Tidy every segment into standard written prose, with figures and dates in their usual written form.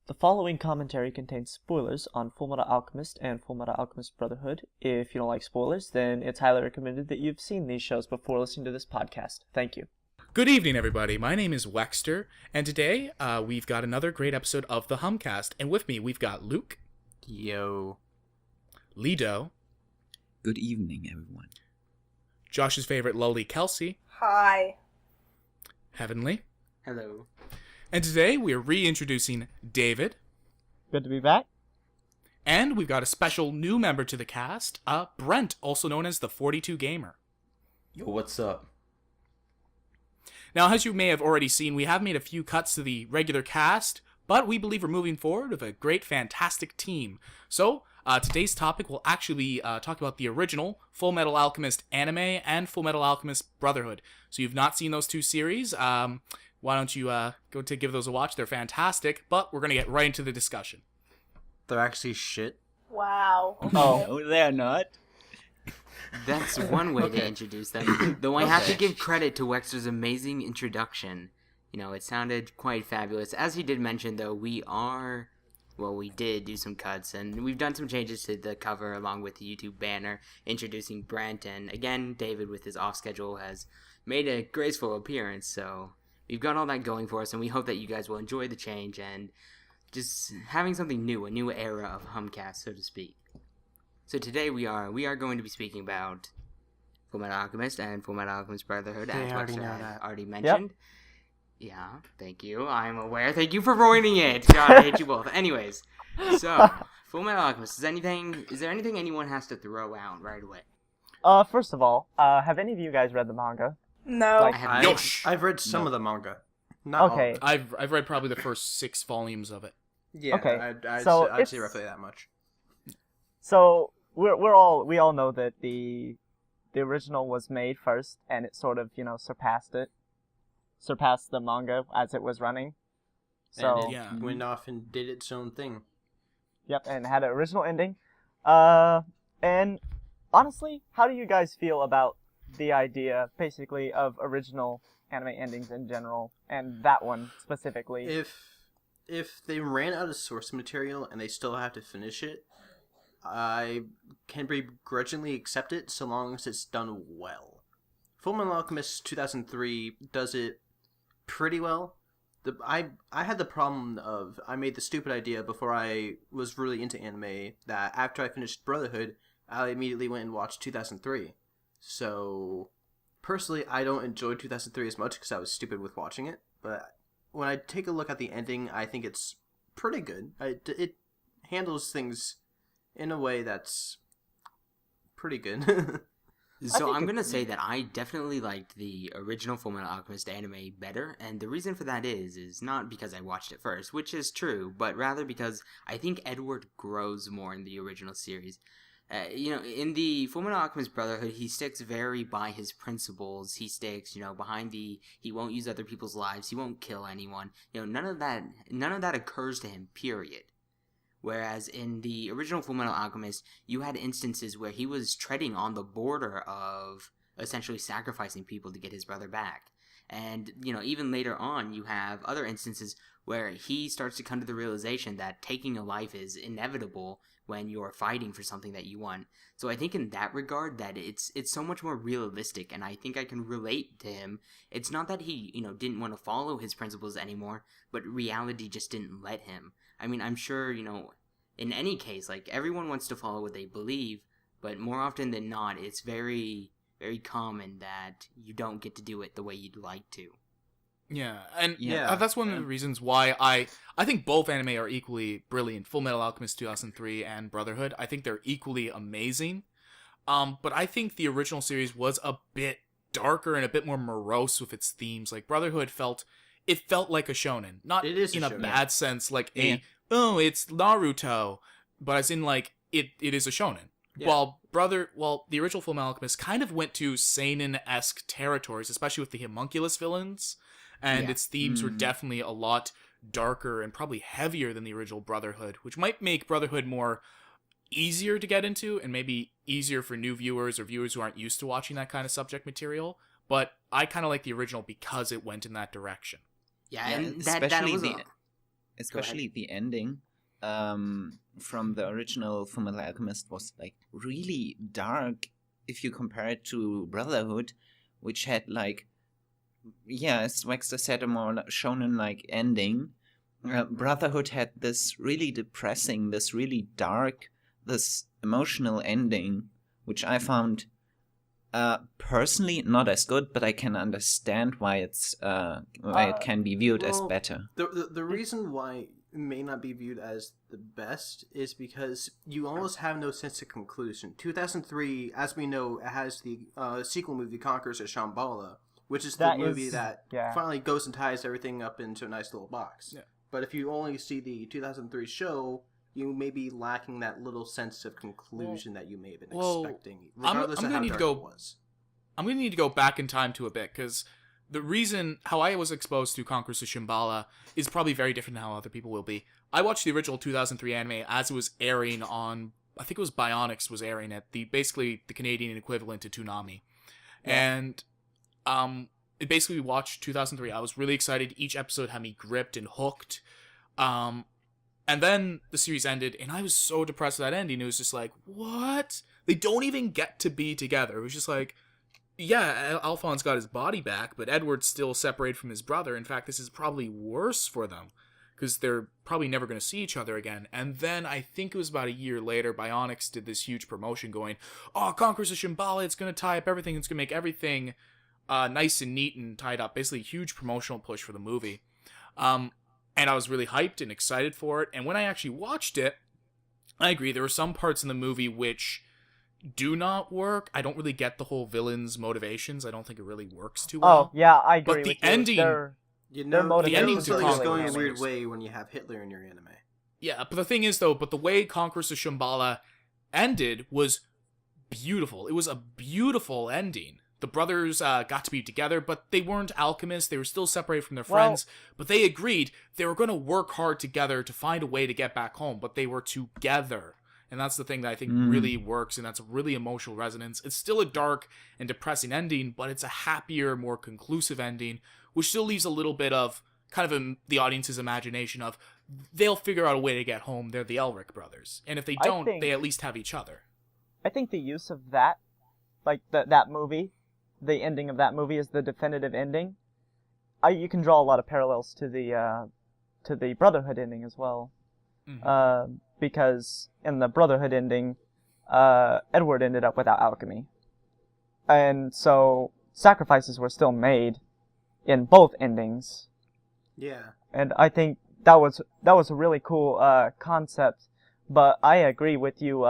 The following commentary contains spoilers on Fullmetal Alchemist and Fullmetal Alchemist Brotherhood. If you don't like spoilers, then it's highly recommended that you've seen these shows before listening to this podcast. Thank you. Good evening, everybody. My name is Wexter, and today we've got another great episode of the Humcast. And with me, we've got Luke. Yo. Lido. Good evening, everyone. Josh's favorite lully, Kelsey. Hi. Heavenly. Hello. And today we are reintroducing David. Good to be back. And we've got a special new member to the cast, Brent, also known as the 42 Gamer. Yo, what's up? Now, as you may have already seen, we have made a few cuts to the regular cast, but we believe we're moving forward with a great, fantastic team. So, today's topic will actually talk about the original Fullmetal Alchemist anime and Fullmetal Alchemist Brotherhood. So you've not seen those two series, why don't you go to give those a watch? They're fantastic, but we're going to get right into the discussion. They're actually shit. Wow. Oh. No, they're not. That's one way to introduce them. Though I have to give credit to Wexter's amazing introduction. You know, it sounded quite fabulous. As he did mention, though, we did do some cuts, and we've done some changes to the cover along with the YouTube banner, introducing Brent, and again, David with his off schedule has made a graceful appearance, so we've got all that going for us, and we hope that you guys will enjoy the change and just having something new, a new era of Humcast, so to speak. So today we are going to be speaking about Fullmetal Alchemist and Fullmetal Alchemist Brotherhood, as Wexter had already mentioned. Yep. Yeah, thank you. I'm aware. Thank you for ruining it. God, I hate you both. Anyways, so Fullmetal Alchemist. Is there anything anyone has to throw out right away? First of all, have any of you guys read the manga? No. I've read some of the manga. Not Okay. all of it. I've read probably the first 6 volumes of it. Yeah, Okay. I'd say roughly that much. So we all know that the original was made first, and it sort of surpassed the manga as it was running. So And it went off and did its own thing. Yep, and had an original ending. And honestly, how do you guys feel about the idea, basically, of original anime endings in general, and that one specifically? If they ran out of source material and they still have to finish it, I can begrudgingly accept it so long as it's done well. Fullmetal Alchemist 2003 does it pretty well. I had the problem of I made the stupid idea before I was really into anime that after I finished Brotherhood, I immediately went and watched 2003. So personally, I don't enjoy 2003 as much because I was stupid with watching it. But when I take a look at the ending, I think it's pretty good. It handles things in a way that's pretty good. So I'm going to say that I definitely liked the original Fullmetal Alchemist anime better, and the reason for that is not because I watched it first, which is true, but rather because I think Edward grows more in the original series. In the Fullmetal Alchemist Brotherhood, he sticks very by his principles. He sticks, behind he won't use other people's lives. He won't kill anyone. None of that occurs to him, period. Whereas in the original Fullmetal Alchemist, you had instances where he was treading on the border of essentially sacrificing people to get his brother back. And, even later on, you have other instances where he starts to come to the realization that taking a life is inevitable when you're fighting for something that you want. So I think in that regard that it's so much more realistic, and I think I can relate to him. It's not that he, didn't want to follow his principles anymore, but reality just didn't let him. I mean, I'm sure, in any case, like, everyone wants to follow what they believe, but more often than not, it's very, very common that you don't get to do it the way you'd like to. Yeah, and that's one of the reasons why I think both anime are equally brilliant. Fullmetal Alchemist 2003 and Brotherhood, I think they're equally amazing. But I think the original series was a bit darker and a bit more morose with its themes. Like, Brotherhood felt like a shonen, not in a bad sense, like it's Naruto, but as in like it is a shonen. Yeah. While the original Fullmetal Alchemist kind of went to seinen-esque territories, especially with the homunculus villains. And its themes were definitely a lot darker and probably heavier than the original Brotherhood, which might make Brotherhood more easier to get into and maybe easier for new viewers or viewers who aren't used to watching that kind of subject material. But I kind of like the original because it went in that direction. Yeah, and especially especially the ending from the original Fullmetal Alchemist was like really dark if you compare it to Brotherhood, which had like, as Waxter said, a more shonen-like ending. Brotherhood had this really depressing, this really dark, this emotional ending, which I found personally not as good, but I can understand why it can be viewed as better. The reason why it may not be viewed as the best is because you almost have no sense of conclusion. 2003, as we know, it has the sequel movie Conquerors of Shambhala, which is the movie that finally goes and ties everything up into a nice little box. Yeah. But if you only see the 2003 show, you may be lacking that little sense of conclusion that you may have been expecting, regardless of how dark it was. I'm going to need to go back in time to a bit, because the reason how I was exposed to Conquerors of Shambhala is probably very different than how other people will be. I watched the original 2003 anime as it was airing on, I think it was Bionics was airing at basically the Canadian equivalent to Toonami. Yeah. And it basically watched 2003. I was really excited. Each episode had me gripped and hooked. And then the series ended, and I was so depressed with that ending. It was just like, what? They don't even get to be together. It was just like, yeah, Alphonse got his body back, but Edward's still separated from his brother. In fact, this is probably worse for them, because they're probably never going to see each other again. And then I think it was about a year later, Bionics did this huge promotion going, Conquerors of Shambhala, it's going to tie up everything. It's going to make everything nice and neat and tied up. Basically, a huge promotional push for the movie. And I was really hyped and excited for it. And when I actually watched it, I agree, there were some parts in the movie which do not work. I don't really get the whole villain's motivations. I don't think it really works too well. Oh, yeah, I agree. But the ending... the ending to going a weird way when you have Hitler in your anime. Yeah, but the thing is, though, the way Conquerors of Shambhala ended was beautiful. It was a beautiful ending. The brothers got to be together, but they weren't alchemists. They were still separated from their friends. But they agreed they were going to work hard together to find a way to get back home. But they were together. And that's the thing that I think really works, and that's a really emotional resonance. It's still a dark and depressing ending, but it's a happier, more conclusive ending, which still leaves a little bit of kind of the audience's imagination of they'll figure out a way to get home. They're the Elric brothers. And if they don't, they at least have each other. I think the use of that, like that movie, the ending of that movie is the definitive ending. You can draw a lot of parallels to the Brotherhood ending as well. Mm-hmm. Because in the Brotherhood ending, Edward ended up without alchemy. And so sacrifices were still made in both endings. Yeah. And I think that was a really cool concept, but I agree with you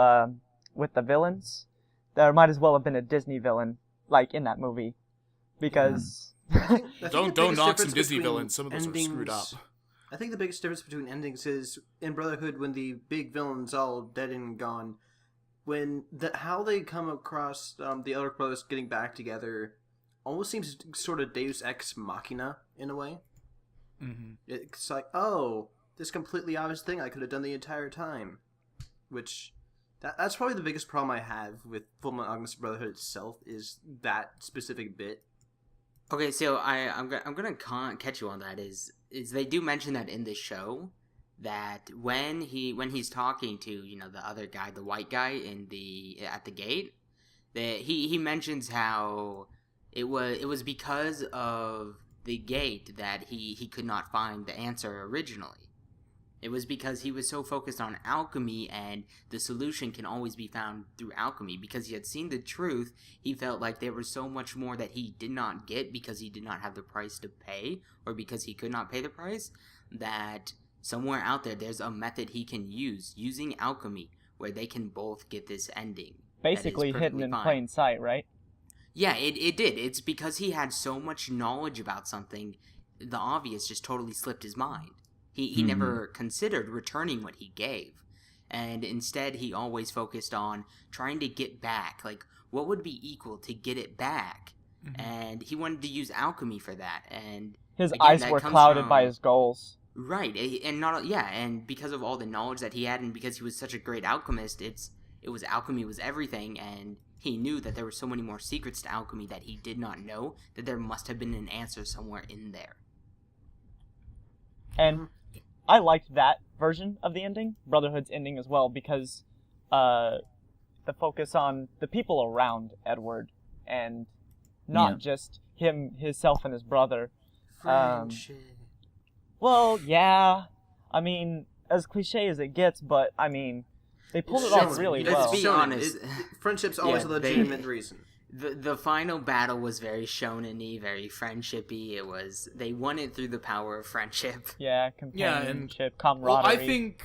with the villains. There might as well have been a Disney villain like in that movie, because don't knock some Disney villains. Some of those are screwed up. I think the biggest difference between endings is in Brotherhood, when the big villain's all dead and gone, how they come across the other brothers getting back together almost seems sort of Deus Ex Machina in a way. Mm-hmm. It's like, this completely obvious thing I could have done the entire time, which that's probably the biggest problem I have with Fullmetal Alchemist Brotherhood itself, is that specific bit. Okay, so I'm gonna catch you on that. Is they do mention that in the show, that when he's talking to the other guy, the white guy at the gate, that he mentions how it was because of the gate that he could not find the answer originally. It was because he was so focused on alchemy, and the solution can always be found through alchemy. Because he had seen the truth, he felt like there was so much more that he did not get because he did not have the price to pay, or because he could not pay the price, that somewhere out there's a method he can use, using alchemy, where they can both get this ending. Basically hidden in plain sight, right? Yeah, it did. It's because he had so much knowledge about something, the obvious just totally slipped his mind. He never considered returning what he gave. And instead, he always focused on trying to get back. Like, what would be equal to get it back? Mm-hmm. And he wanted to use alchemy for that. And his eyes were clouded by his goals. Right. And because of all the knowledge that he had, and because he was such a great alchemist, alchemy was everything. And he knew that there were so many more secrets to alchemy that he did not know, that there must have been an answer somewhere in there. And I liked that version of the ending, Brotherhood's ending as well, because the focus on the people around Edward and not just himself and his brother. Friendship. Well, yeah. I mean, as cliche as it gets, but I mean, they pulled it off really well. Let's be honest. Friendship's always a legitimate reason. The final battle was very shonen-y, very friendship-y. It was, they won it through the power of friendship. Yeah, companionship, camaraderie. Well, I think,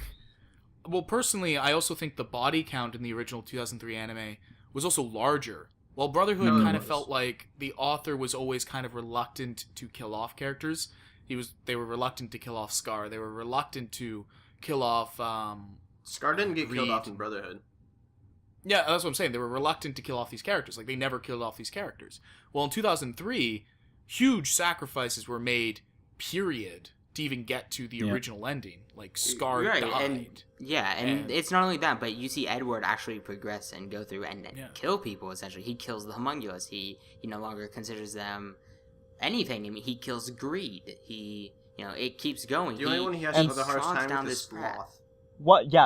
personally, I also think the body count in the original 2003 anime was also larger. While Brotherhood kind of felt like the author was always kind of reluctant to kill off characters. They were reluctant to kill off Scar. They were reluctant to kill off Scar didn't get Reed. killed off in Brotherhood. Yeah, that's what I'm saying. They were reluctant to kill off these characters. Like, they never killed off these characters. Well, in 2003, huge sacrifices were made, period, to even get to the original ending. Like, Scar died. And it's not only that, but you see Edward actually progress and go through and kill people, essentially. He kills the homunculus. He no longer considers them anything. I mean, he kills Greed. It keeps going. The only one he has another hard time with is Sloth.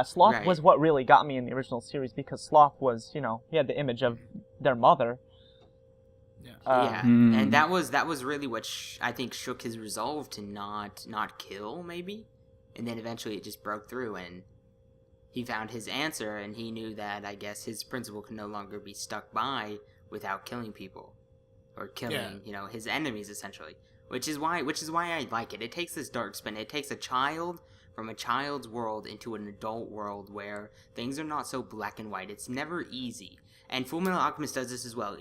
Sloth was what really got me in the original series, because Sloth was, he had the image of their mother. And that was really what I think shook his resolve to not kill, maybe, and then eventually it just broke through and he found his answer, and he knew that, I guess, his principle could no longer be stuck by without killing people or killing his enemies, essentially. Which is why I like it. It takes this dark spin. It takes a child from a child's world into an adult world where things are not so black and white. It's never easy. And Fullmetal Alchemist does this as well.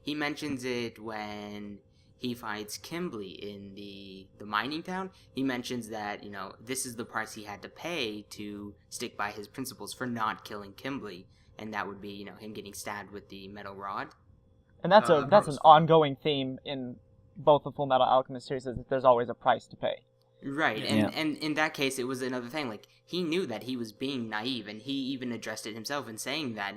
He mentions it when he fights Kimberly in the mining town. He mentions that, this is the price he had to pay to stick by his principles for not killing Kimberly. And that would be, him getting stabbed with the metal rod. And that's an ongoing theme in both the Fullmetal Alchemist series, is that there's always a price to pay. Right, and in that case, it was another thing. Like, he knew that he was being naive, and he even addressed it himself in saying that,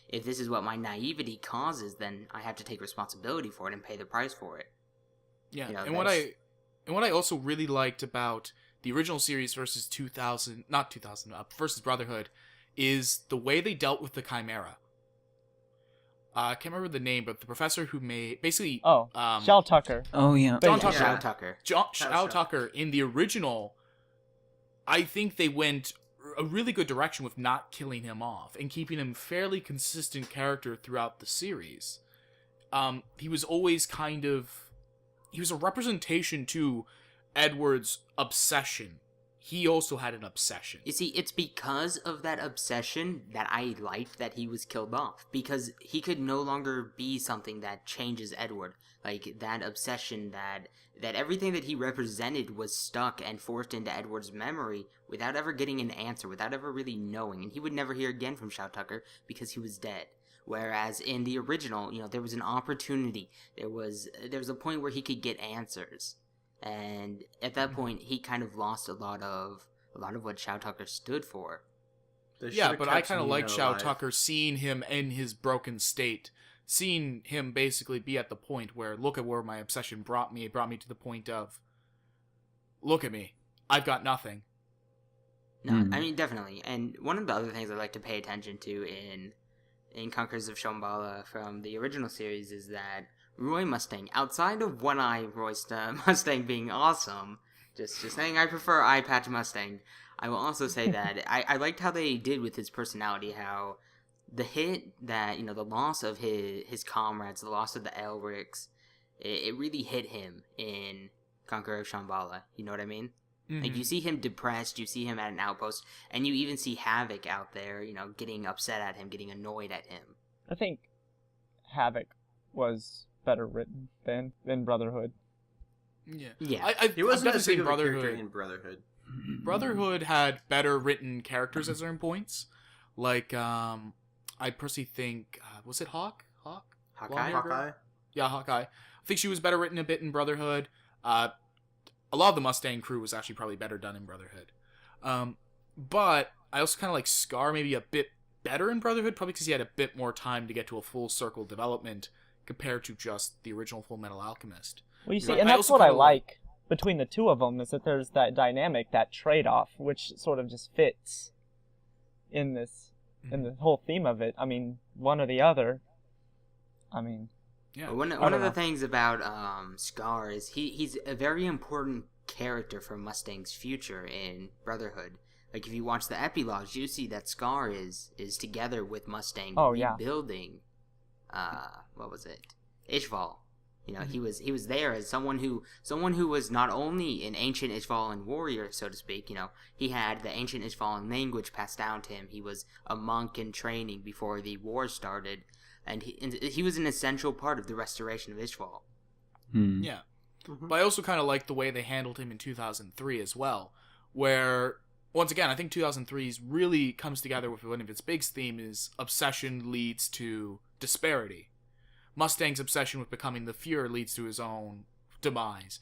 if this is what my naivety causes, then I have to take responsibility for it and pay the price for it. Yeah, and what I also really liked about the original series versus versus Brotherhood is the way they dealt with the Chimera. I can't remember the name, but the professor who made Shao Tucker. Oh yeah, John Tucker. Shao Tucker. Shao Tucker in the original. I think they went a really good direction with not killing him off and keeping him fairly consistent character throughout the series. He was always he was a representation to Edward's obsession. He also had an obsession. You see, it's because of that obsession that I liked that he was killed off. Because he could no longer be something that changes Edward. Like, that obsession, that everything that he represented was stuck and forced into Edward's memory without ever getting an answer, without ever really knowing. And he would never hear again from Shao Tucker because he was dead. Whereas in the original, there was an opportunity. There was a point where he could get answers. And at that point, he kind of lost a lot of what Shao Tucker stood for. Yeah, but I kind of like Shao Tucker, seeing him in his broken state, seeing him basically be at the point where, look at where my obsession brought me. It brought me to the point of, look at me, I've got nothing. No, I mean, definitely. And one of the other things I like to pay attention to in Conquerors of Shambhala from the original series is that Roy Mustang, outside of One Eye Roy Mustang being awesome, just saying I prefer Eye Patch Mustang, I will also say that I liked how they did with his personality, how the hit that, the loss of his comrades, the loss of the Elrics, it really hit him in Conqueror of Shambhala, you know what I mean? Mm-hmm. Like, you see him depressed, you see him at an outpost, and you even see Havoc out there, getting upset at him, getting annoyed at him. I think Havoc was better written than Brotherhood. Yeah. He wasn't as big of a character in Brotherhood. Brotherhood had better written characters at certain points. Like, I personally think, was it Hawk? Hawkeye? Yeah, Hawkeye. I think she was better written a bit in Brotherhood. A lot of the Mustang crew was actually probably better done in Brotherhood. But I also kind of like Scar maybe a bit better in Brotherhood, probably because he had a bit more time to get to a full circle development compared to just the original Fullmetal Alchemist. Well, you see, and that's what I like between the two of them is that there's that dynamic, that trade-off, which sort of just fits in this, in the whole theme of it. I mean, one or the other. I mean, yeah. One of the things about Scar is he's a very important character for Mustang's future in Brotherhood. Like, if you watch the epilogues, you see that Scar is together with Mustang rebuilding, what was it? Ishval. You know, he was there as someone who was not only an ancient Ishvalan warrior, so to speak. You know, he had the ancient Ishvalan language passed down to him. He was a monk in training before the war started, and he was an essential part of the restoration of Ishval. Yeah, but I also kind of like the way they handled him in 2003 as well, where once again I think 2003's really comes together with one of its big themes is obsession leads to disparity. Mustang's obsession with becoming the Fuhrer leads to his own demise.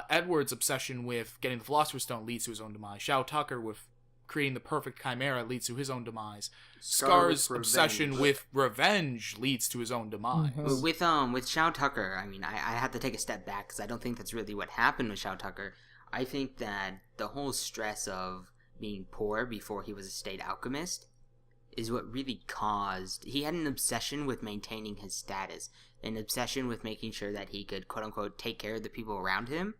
Edward's obsession with getting the Philosopher's Stone leads to his own demise. Shao Tucker with creating the perfect chimera leads to his own demise. Scar's obsession with revenge leads to his own demise. With Shao Tucker, I mean, I have to take a step back because I don't think that's really what happened with Shao Tucker. I think that the whole stress of being poor before he was a state alchemist is what really caused... He had an obsession with maintaining his status, an obsession with making sure that he could, quote-unquote, take care of the people around him,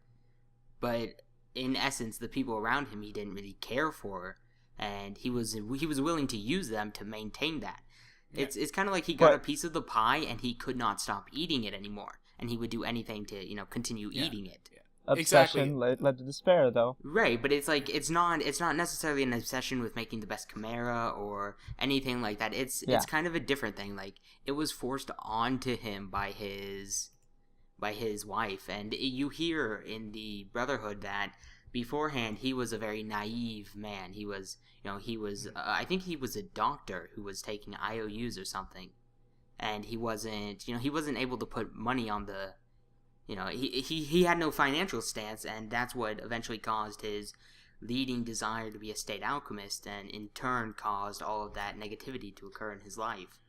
but in essence, the people around him he didn't really care for, and he was willing to use them to maintain that. Yeah. It's kind of like he got a piece of the pie, and he could not stop eating it anymore, and he would do anything to, continue eating it. Yeah. Obsession led to despair, though. Right, but it's like it's not necessarily an obsession with making the best chimera or anything like that. It's kind of a different thing. Like, it was forced onto him by his wife, and you hear in the Brotherhood that beforehand he was a very naive man. He was I think he was a doctor who was taking IOUs or something, and he wasn't able to put money on the. He had no financial stance, and that's what eventually caused his leading desire to be a state alchemist, and in turn caused all of that negativity to occur in his life.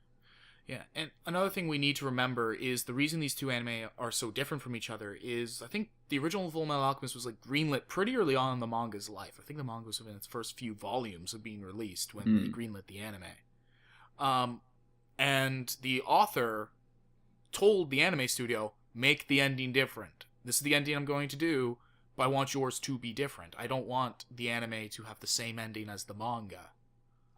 Yeah, and another thing we need to remember is the reason these two anime are so different from each other is I think the original Full Metal Alchemist was greenlit pretty early on in the manga's life. I think the manga was in its first few volumes of being released when they greenlit the anime. And the author told the anime studio, make the ending different. This is the ending I'm going to do, but I want yours to be different. I don't want the anime to have the same ending as the manga.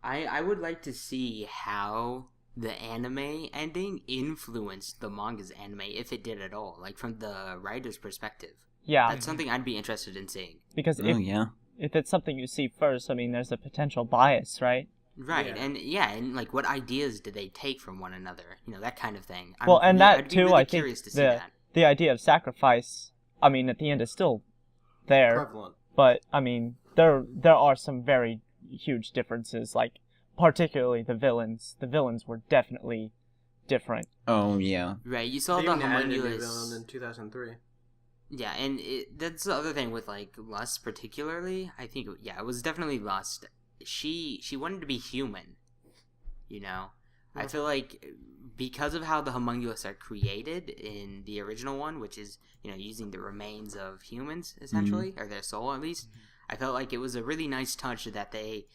I would like to see how the anime ending influenced the manga's anime, if it did at all, like from the writer's perspective. Yeah. That's something I'd be interested in seeing. Because if it's something you see first, I mean, there's a potential bias, right? Right, and like, what ideas did they take from one another? That kind of thing. I'd be really curious to see the idea of sacrifice, I mean, at the end is still there. Prevalent. But, I mean, there are some very huge differences, like, particularly the villains. The villains were definitely different. Oh, yeah. Right, you saw the homunculus villain in 2003. Yeah, and that's the other thing with, like, Lust particularly. I think, it was definitely Lust. She wanted to be human, I feel like because of how the homunculus are created in the original one, which is, using the remains of humans, essentially, or their soul at least, I felt like it was a really nice touch that they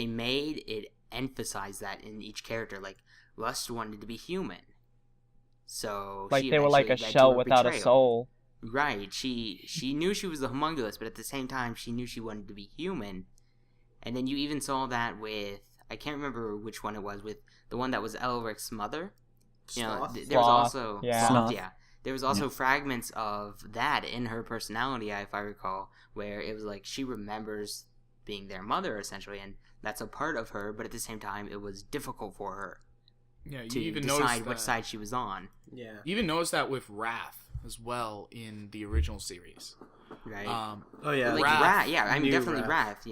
made it emphasize that in each character. Like, Lust wanted to be human. So like they were like a shell without a soul. Right. She knew she was the homunculus, but at the same time, she knew she wanted to be human. And then you even saw that with, I can't remember which one it was, with the one that was Elric's mother. Sloth? There was also Sloth. Yeah. There was also fragments of that in her personality, if I recall, where it was like she remembers being their mother, essentially, and that's a part of her, but at the same time, it was difficult for her to even decide which side she was on. Yeah. You even noticed that with Wrath as well in the original series. Right. Like Wrath. Yeah, I mean, definitely Wrath,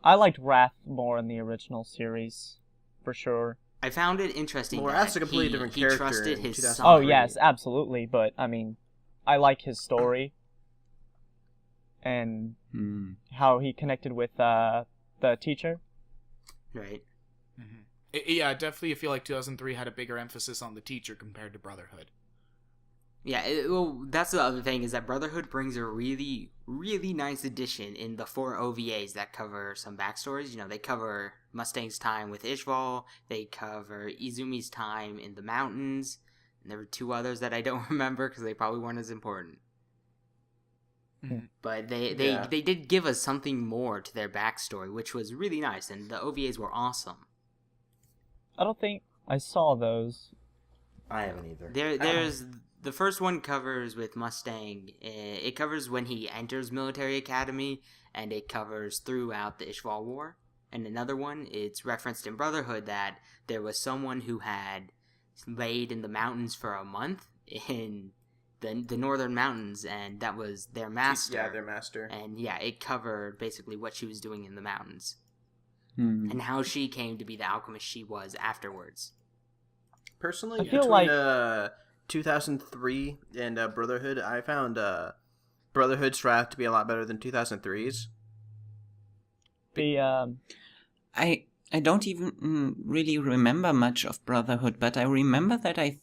I liked Wrath more in the original series, for sure. I found it interesting that Wrath's a completely different he character trusted in his 2003. son. Oh, yes, absolutely, but, I mean, I like his story and how he connected with the teacher. Right. Mm-hmm. I definitely feel like 2003 had a bigger emphasis on the teacher compared to Brotherhood. Yeah, well, that's the other thing, is that Brotherhood brings a really, really nice addition in the 4 OVAs that cover some backstories. You know, they cover Mustang's time with Ishval, they cover Izumi's time in the mountains, and there were 2 others that I don't remember because they probably weren't as important. But they did give us something more to their backstory, which was really nice, and the OVAs were awesome. I don't think I saw those. I haven't either. There's the first one covers with Mustang. It covers when he enters military academy, and it covers throughout the Ishval War. And another one, it's referenced in Brotherhood that there was someone who had laid in the mountains for a month in the northern mountains, and that was their master. Yeah, their master. And yeah, it covered basically what she was doing in the mountains. And how she came to be the alchemist she was afterwards. Personally, I feel between like 2003 and Brotherhood, I found Brotherhood's draft to be a lot better than 2003's. I don't even really remember much of Brotherhood, but I remember that I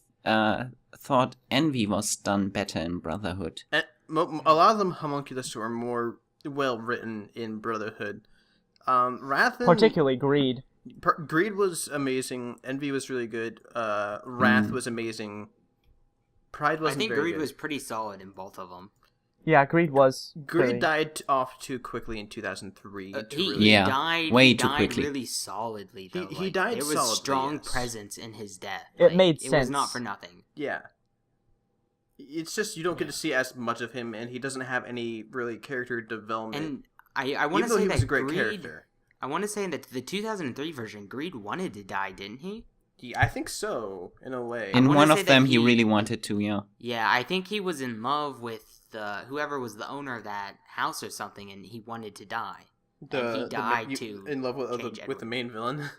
thought Envy was done better in Brotherhood. A lot of them homunculus were more well written in Brotherhood. Wrath, Particularly Greed. Greed was amazing. Envy was really good. Wrath was amazing. Pride wasn't. I think very Greed good. was pretty solid in both of them. Yeah, Greed was. Greed died off too quickly in 2003. He died way too quickly. Really solidly, though. He died There was solidly, strong yes. presence in his death. It made It was sense. not for nothing. Yeah. It's just you don't get to see as much of him, and he doesn't have any really character development. And I want to Even though say he that was a great Greed. character. I want to say that the 2003 version, Greed wanted to die, didn't he? I think so, in a way. In wanna one say of that them, he really wanted to, yeah. Yeah, I think he was in love with whoever was the owner of that house or something, and he wanted to die. And he died in love with change the Edward. main villain.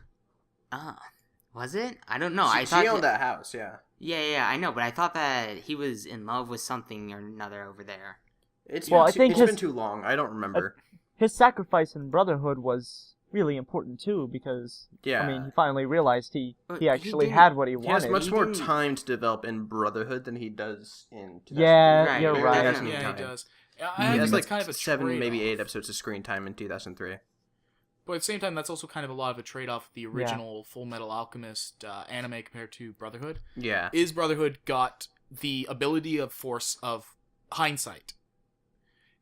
Was it? I don't know. She owned that house, yeah. Yeah, I know, but I thought that he was in love with something or another over there. It's I been too long. I don't remember. His sacrifice in Brotherhood was really important too, because Yeah. I mean, he finally realized he He actually didn't- had what he He has wanted. much more didn't- time to develop in Brotherhood than he does in 2003. Yeah, Right, you're yeah, right. definitely. Yeah, Time. he does. He I has think like that's kind of a 7, maybe trade-off. 8 episodes of screen time in 2003. But at the same time, that's also kind of a lot of a trade-off. The original Full Metal Alchemist anime compared to Brotherhood. Yeah. Is Brotherhood got the ability of force of hindsight.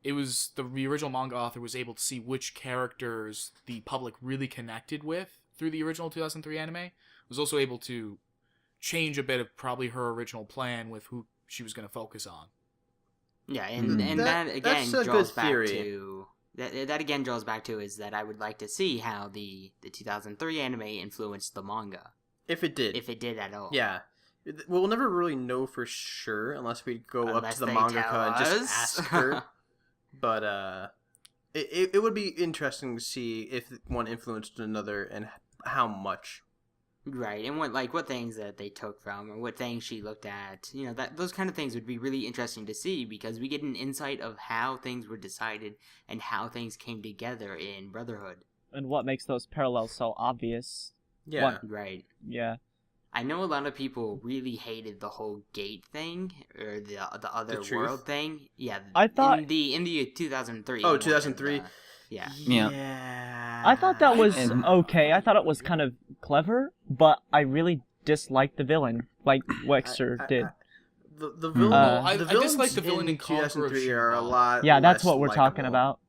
It was the original manga author was able to see which characters the public really connected with through the original 2003 anime. Was also able to change a bit of probably her original plan with who she was going to focus on. Yeah, and that again that's a draws good back theory. to that again draws back to is that I would like to see how the 2003 anime influenced the manga, If it did. if it did at all. Yeah. We'll never really know for sure unless we go up Unless to the they mangaka tell and us. just ask her. But it would be interesting to see if one influenced another and how much. Right, and what things that they took from, or what things she looked at, those kind of things would be really interesting to see, because we get an insight of how things were decided and how things came together in Brotherhood. And what makes those parallels so obvious? Yeah. Right. Yeah. I know a lot of people really hated the whole gate thing, or the other The truth? world thing. Yeah, I thought- in the 2003. Oh, one, 2003? Yeah. Yeah. I thought that was And- okay. I thought it was kind of clever, but I really disliked the villain, like Wexer did. The villain. I the dislike villains the villain in 2003 Conqueror are a Shambhala. lot. Yeah, that's less what we're talking likable. about.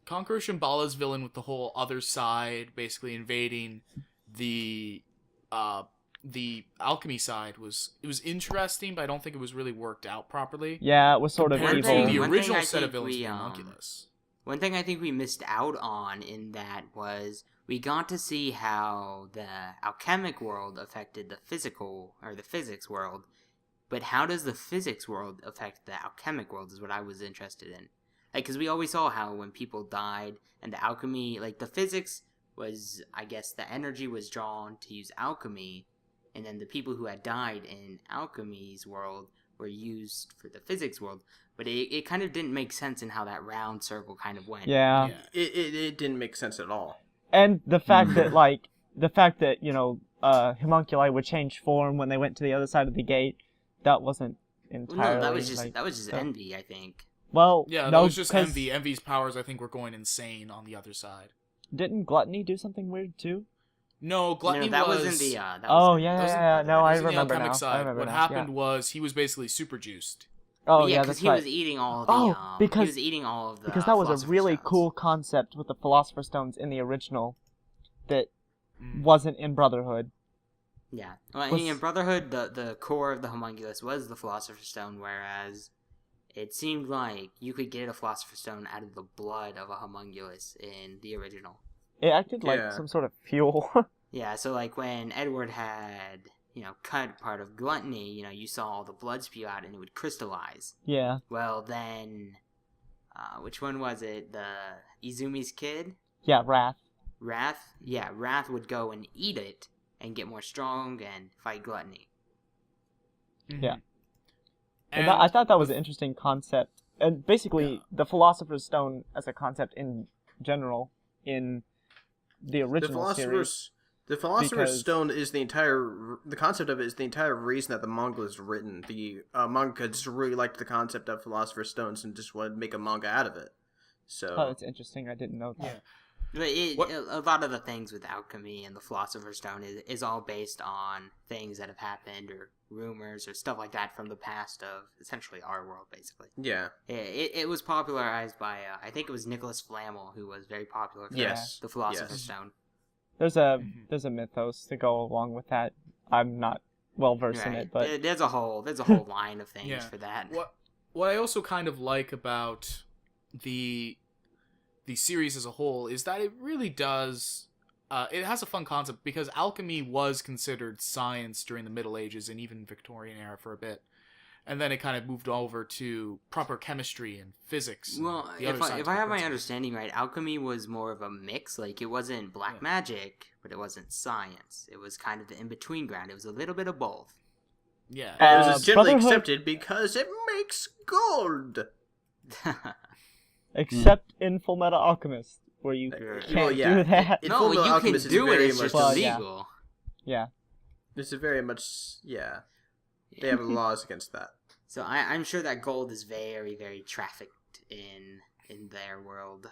Conqueror Shambhala's villain with the whole other side basically invading the alchemy side was interesting, but I don't think it was really worked out properly. Yeah, it was sort of Compared evil. to the One thing original I set of think villains we, from Homunculus. One thing I think we missed out on in that was we got to see how the alchemic world affected the physical, or the physics world, but how does the physics world affect the alchemic world is what I was interested in. Like, because we always saw how when people died and the alchemy, like the physics was, I guess the energy was drawn to use alchemy, and then the people who had died in alchemy's world were used for the physics world. But it kind of didn't make sense in how that round circle kind of went. Yeah. It didn't make sense at all. And the fact that, homunculi would change form when they went to the other side of the gate, that wasn't entirely. No, that was just envy, I think. Well, Yeah, no, that was just 'cause Envy. Envy's powers, I think, were going insane on the other side. Didn't Gluttony do something weird too? No, Gluttony no, that was... was in the. That Oh was in- yeah, that was in yeah. No, It I was in the remember alchemic now. side. I remember What now. happened was he was basically super juiced. Oh yeah, yeah, because that's he right. was eating all the. Oh, because he was eating all of the. because that was a Philosopher's really Stones. cool concept with the Philosopher's Stones in the original that Mm. wasn't in Brotherhood. Yeah. Well, Was- in Brotherhood, the core of the homunculus was the Philosopher's Stone, whereas it seemed like you could get a Philosopher's Stone out of the blood of a homunculus in the original. It acted like Yeah. some sort of fuel. Yeah, so like when Edward had, cut part of Gluttony, you saw all the blood spew out and it would crystallize. Yeah. Well, then, which one was it? The Izumi's kid? Yeah, Wrath. Wrath? Yeah, Wrath would go and eat it and get more strong and fight Gluttony. Yeah. And I thought that was an interesting concept. And basically, the Philosopher's Stone as a concept in general in the original series. The Philosopher's because- Stone is the concept of it is the entire reason that the manga was written. The manga just really liked the concept of Philosopher's Stones and just wanted to make a manga out of it. So Oh, that's interesting. I didn't know that. Yeah. But What- a lot of the things with alchemy and the Philosopher's Stone is all based on things that have happened or rumors or stuff like that from the past of essentially our world, basically. yeah, It was popularized by, I think it was Nicholas Flamel, who was very popular for Yes. the Philosopher's Yes. Stone. There's a mythos to go along with that. I'm not well versed in Right. it, but There's a whole line of things Yeah. for that. What I also kind of like about the series as a whole is that it really does it has a fun concept because alchemy was considered science during the Middle Ages and even Victorian era for a bit, and then it kind of moved over to proper chemistry and physics. And Well, the other if I scientific have my principles. understanding right, alchemy was more of a mix. Like, it wasn't black Yeah. magic, but it wasn't science. It was kind of the in-between ground. It was a little bit of both. Yeah, and it was generally Brotherhood- accepted because it makes gold. except in Full Metal Alchemist, where you Well, can't yeah, do that. In no, Full Metal you can Alchemist, do it's it. very It's just much- Well, yeah. illegal. Yeah. It's a very much They have laws against that. So I'm sure that gold is very, very trafficked in their world.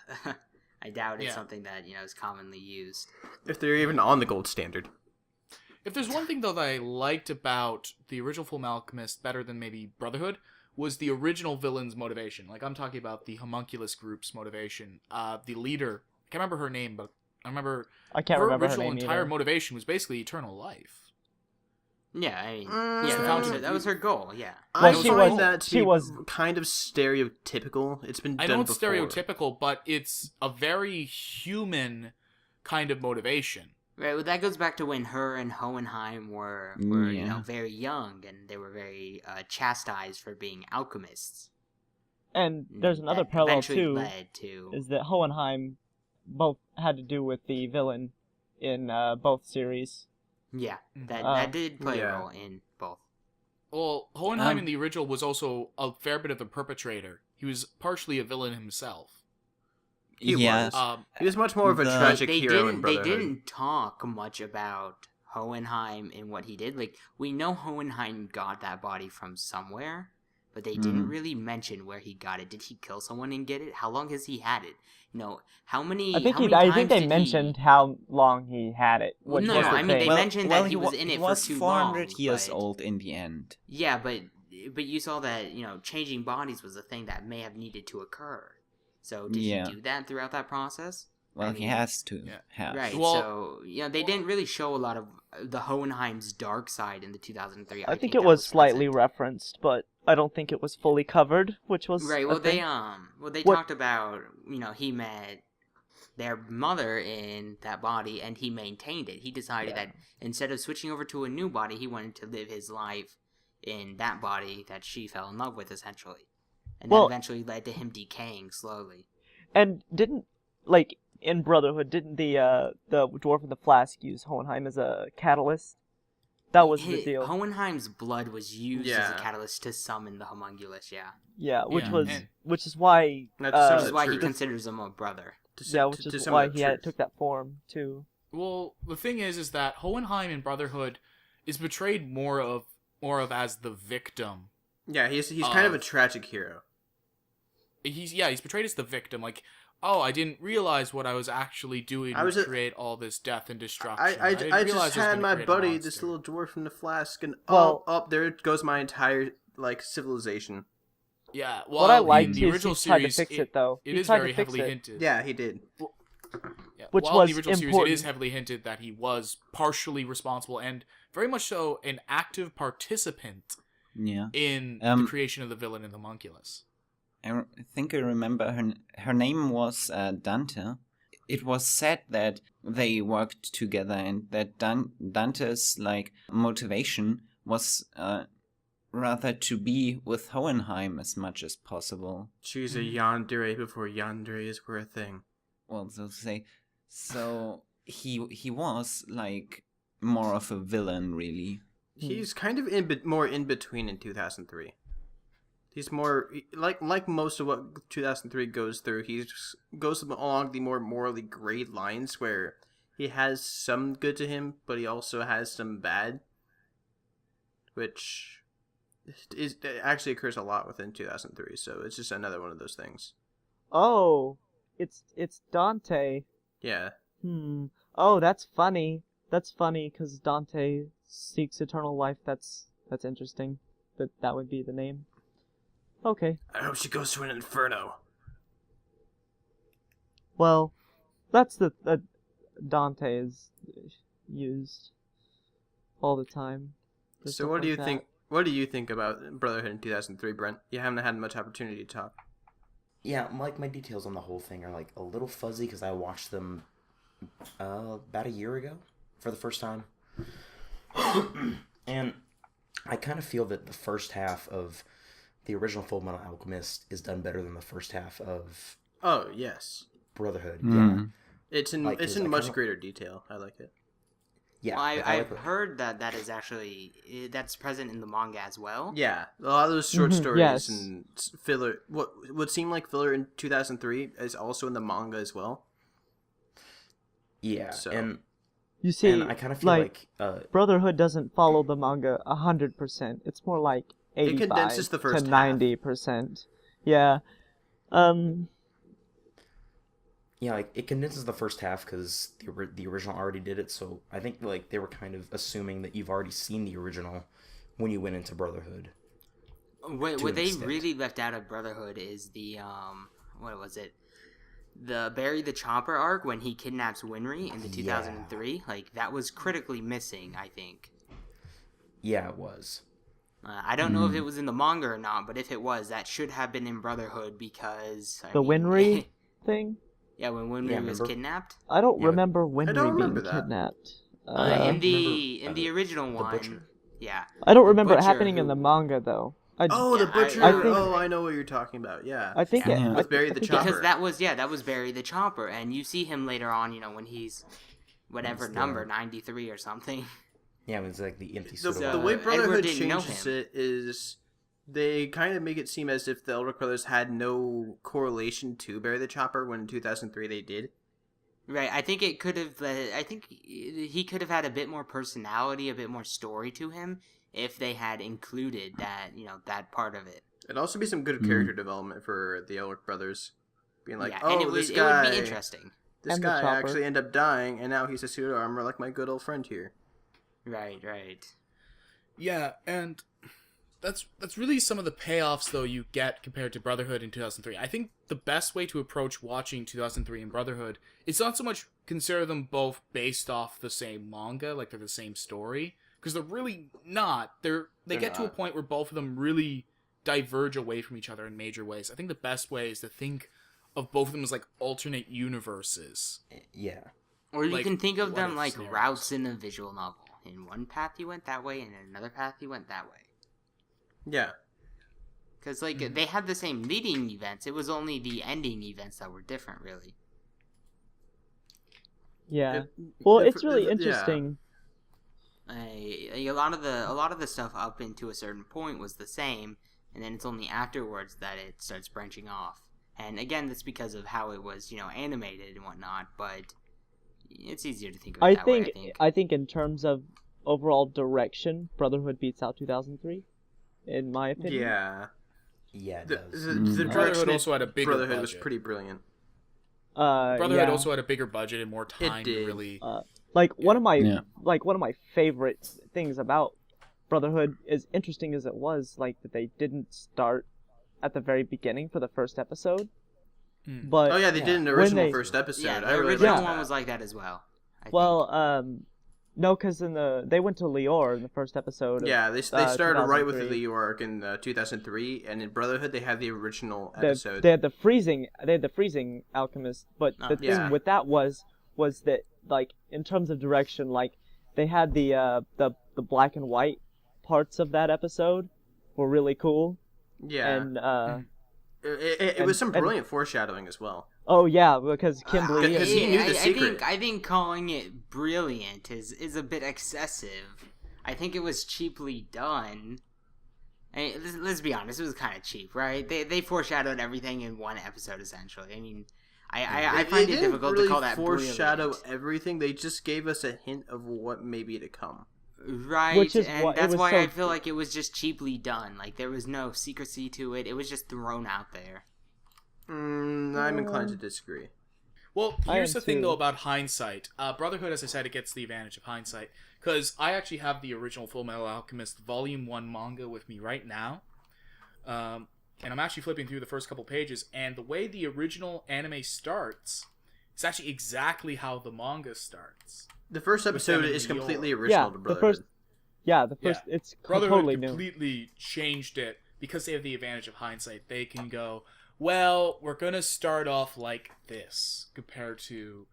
I doubt it's Yeah. something that is commonly used. If they're even on the gold standard. If there's one thing though that I liked about the original Full Metal Alchemist better than maybe Brotherhood was the original villain's motivation. Like, I'm talking about the homunculus group's motivation. The leader, I can't remember her name, but I remember I can't her remember her original name entire either. motivation was basically eternal life. Yeah, I mean, Mm, yeah, the that fountain was, of that was her goal. Yeah. I Well, she find was- that to she be was- kind of stereotypical. It's been I done know it's before. stereotypical, but it's a very human kind of motivation. Right, well, that goes back to when her and Hohenheim were Yeah. very young, and they were very chastised for being alchemists. And there's another That parallel eventually too, led to is that Hohenheim both had to do with the villain in both series. yeah, that Uh, that did play yeah. a role in both. Well, Hohenheim Um, in the original was also a fair bit of a perpetrator. He was partially a villain himself. He yeah. was. He was much more of a The- tragic They hero in didn't Brotherhood. they didn't talk much about Hohenheim and what he did. Like, we know Hohenheim got that body from somewhere, but they didn't really mention where he got it. Did he kill someone and get it? How long has he had it? How many? I think how he, many I times think they did mentioned how long he had it. Which No, was no, the I mean, thing. they mentioned that he was wa- in it for was too 400 long, years but- old in the end. Yeah, but you saw that changing bodies was a thing that may have needed to occur. So did Yeah. he do that throughout that process? Well, I he mean, has to Yeah. have. Right. Well- so they didn't really show a lot of the Hohenheim's dark side in the 2003. I think that it was slightly present. referenced, but I don't think it was fully covered, which was Right. a Well, they thing. What- talked about he met their mother in that body, and he maintained it. He decided that instead of switching over to a new body, he wanted to live his life in that body that she fell in love with, essentially, and Well- that eventually led to him decaying slowly. And didn't, like, in Brotherhood, didn't the Dwarf of the Flask use Hohenheim as a catalyst? That was the deal. Hohenheim's blood was used as Yeah. a catalyst to summon the homunculus. Yeah, Yeah, which Yeah, was and- which is why Not to some which Uh, is why he truth. considers him a brother. yeah, which is some why of the he truth. took that form too. Well, the thing is that Hohenheim in Brotherhood is portrayed more of as the victim Yeah, he's kind of a tragic hero. He's portrayed as the victim, like, oh, I didn't realize what I was actually doing to create all this death and destruction. I just had my buddy, this little dwarf in the flask, and there goes my entire civilization. Yeah, well, what I liked in the original he tried series, to fix it though. It is very heavily hinted. Yeah, he did. Which while was in the original important. series, it is heavily hinted that he was partially responsible and very much so an active participant in the creation of the villain in the Homunculus. I think I remember her name was Dante. It was said that they worked together and that Dante's motivation was rather to be with Hohenheim as much as possible. Choose a yandere before yandere were a thing. Well, so to say. So he was more of a villain, really. He's kind of more in between in 2003. He's more like most of what 2003 goes through. He goes along the more morally gray lines where he has some good to him, but he also has some bad, which actually occurs a lot within 2003. So it's just another one of those things. Oh, it's Dante. Yeah. Oh, that's funny. That's funny because Dante seeks eternal life. That's interesting. That would be the name. Okay. I hope she goes to an inferno. Well, that's the Dante is used all the time. So what do you think? What do you think about Brotherhood in 2003, Brent? You haven't had much opportunity to talk. Yeah, my details on the whole thing are a little fuzzy because I watched them about a year ago for the first time, and I kind of feel that the first half of the original Full Metal Alchemist is done better than the first half of Brotherhood. Yeah, it's in much greater detail. I like it. Yeah, well, I've heard that is actually that's present in the manga as well. Yeah, a lot of those short stories and filler. What would seem like filler in 2003 is also in the manga as well. Yeah, so, and you see, and I kind of feel like Brotherhood doesn't follow the manga 100%. It's more like 85 it condenses the first to 90%. Yeah. Yeah, it condenses the first half because the original already did it. So I think they were kind of assuming that you've already seen the original when you went into Brotherhood. What they really left out of Brotherhood is the what was it? The Barry the Chopper arc when he kidnaps Winry in the 2003. That was critically missing, I think. Yeah, it was. I don't know if it was in the manga or not, but if it was, that should have been in Brotherhood because Winry thing. Yeah, when Winry was kidnapped. I don't remember Winry being kidnapped. In the original one. Butcher. Yeah. I don't remember it happening in the manga though. The butcher. I know what you're talking about. Yeah. I think with Barry the Chopper. Because that was Barry the Chopper, and you see him later on. When he's whatever number 93 or something. Yeah, it's like the empty. The way Brotherhood changes it is they kind of make it seem as if the Elric brothers had no correlation to Barry the Chopper when in 2003 they did. Right. I think it could have. I think he could have had a bit more personality, a bit more story to him if they had included that. That part of it. It'd also be some good character development for the Elric brothers, being like, this guy. It would be interesting. This guy actually ended up dying, and now he's a pseudo armor like my good old friend here. Right. Yeah, and that's really some of the payoffs though you get compared to Brotherhood in 2003. I think the best way to approach watching 2003 and Brotherhood is not so much consider them both based off the same manga, like they're the same story, because they're really not. They get to a point where both of them really diverge away from each other in major ways. I think the best way is to think of both of them as alternate universes. Yeah. Or you can think of them like routes in a visual novel. In one path you went that way, and in another path you went that way. Yeah. Because, they had the same leading events. It was only the ending events that were different, really. Yeah. It's really interesting. A lot of the stuff up into a certain point was the same, and then it's only afterwards that it starts branching off. And again, that's because of how it was, animated and whatnot, but it's easier to think of it that way, I think. I think in terms of overall direction, Brotherhood beats out 2003. in my opinion. Yeah, it The does. direction Brotherhood also had a bigger Brotherhood was budget. pretty brilliant. Brotherhood yeah. also had a bigger budget and more time to did. really. One of my favorite things about Brotherhood, as interesting as it was, like that they didn't start at the very beginning for the first episode. But Oh yeah, they did an original they- first episode. Yeah, the I really original liked one that. was like that as well. I think. well, no, because they went to Lior in the first episode. Yeah, they started right with the 2003. Leo arc in 2003, and in Brotherhood they had the original They episode. had the freezing alchemist, but the thing yeah. with that was that, like, in terms of direction, like they had the black and white parts of that episode were really cool. Yeah, And it was some brilliant foreshadowing as well. oh yeah, because Kimberly Because he knew the secret. I think calling it brilliant is a bit excessive. I think it was cheaply done. I mean, let's be honest, it was kind of cheap, right? They foreshadowed everything in one episode, essentially. I mean, I find it difficult really to call that foreshadow brilliant. everything. They just gave us a hint of what may be to come. Right, Which is and what- it that's was why so- I feel like it was just cheaply done. Like, there was no secrecy to it. It was just thrown out there. I'm inclined to disagree. Well, I here's am the thing too. though about hindsight. Brotherhood, as I said, it gets the advantage of hindsight because I actually have the original Full Metal Alchemist Volume 1 manga with me right now. And I'm actually flipping through the first couple pages, and the way the original anime starts is actually exactly how the manga starts. The first episode them in is New completely York. original Yeah, to the Brotherhood. first it's Brotherhood totally new. completely changed it because they have the advantage of hindsight. They can go, well, we're gonna start off like this compared to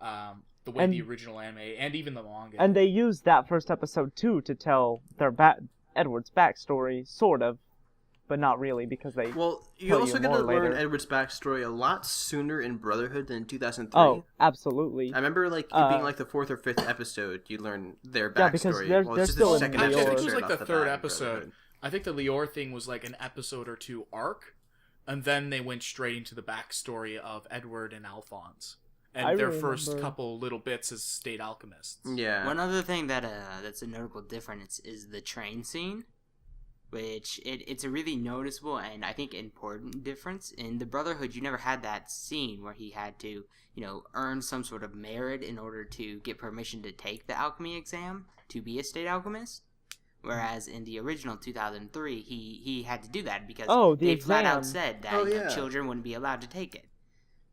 the way And- the original anime and even the manga. And they used that first episode too to tell their Edward's backstory, sort of, but not really because they. Well, you tell also you get to more learn later. Edward's backstory a lot sooner in Brotherhood than in 2003. Oh, absolutely. I remember it being like the fourth or fifth episode. You learn their backstory. Yeah, because they're well, it's just still the in second Lior. I episode think it was straight like the off third bat in episode. Brotherhood. I think the Lior thing was like an episode or two arc, and then they went straight into the backstory of Edward and Alphonse, and I their remember- first couple little bits as state alchemists. Yeah. One other thing that's a notable difference is the train scene, which it's a really noticeable and I think important difference. In the Brotherhood, you never had that scene where he had to, earn some sort of merit in order to get permission to take the alchemy exam to be a state alchemist. Whereas in the original 2003, he had to do that because they flat out said that children wouldn't be allowed to take it.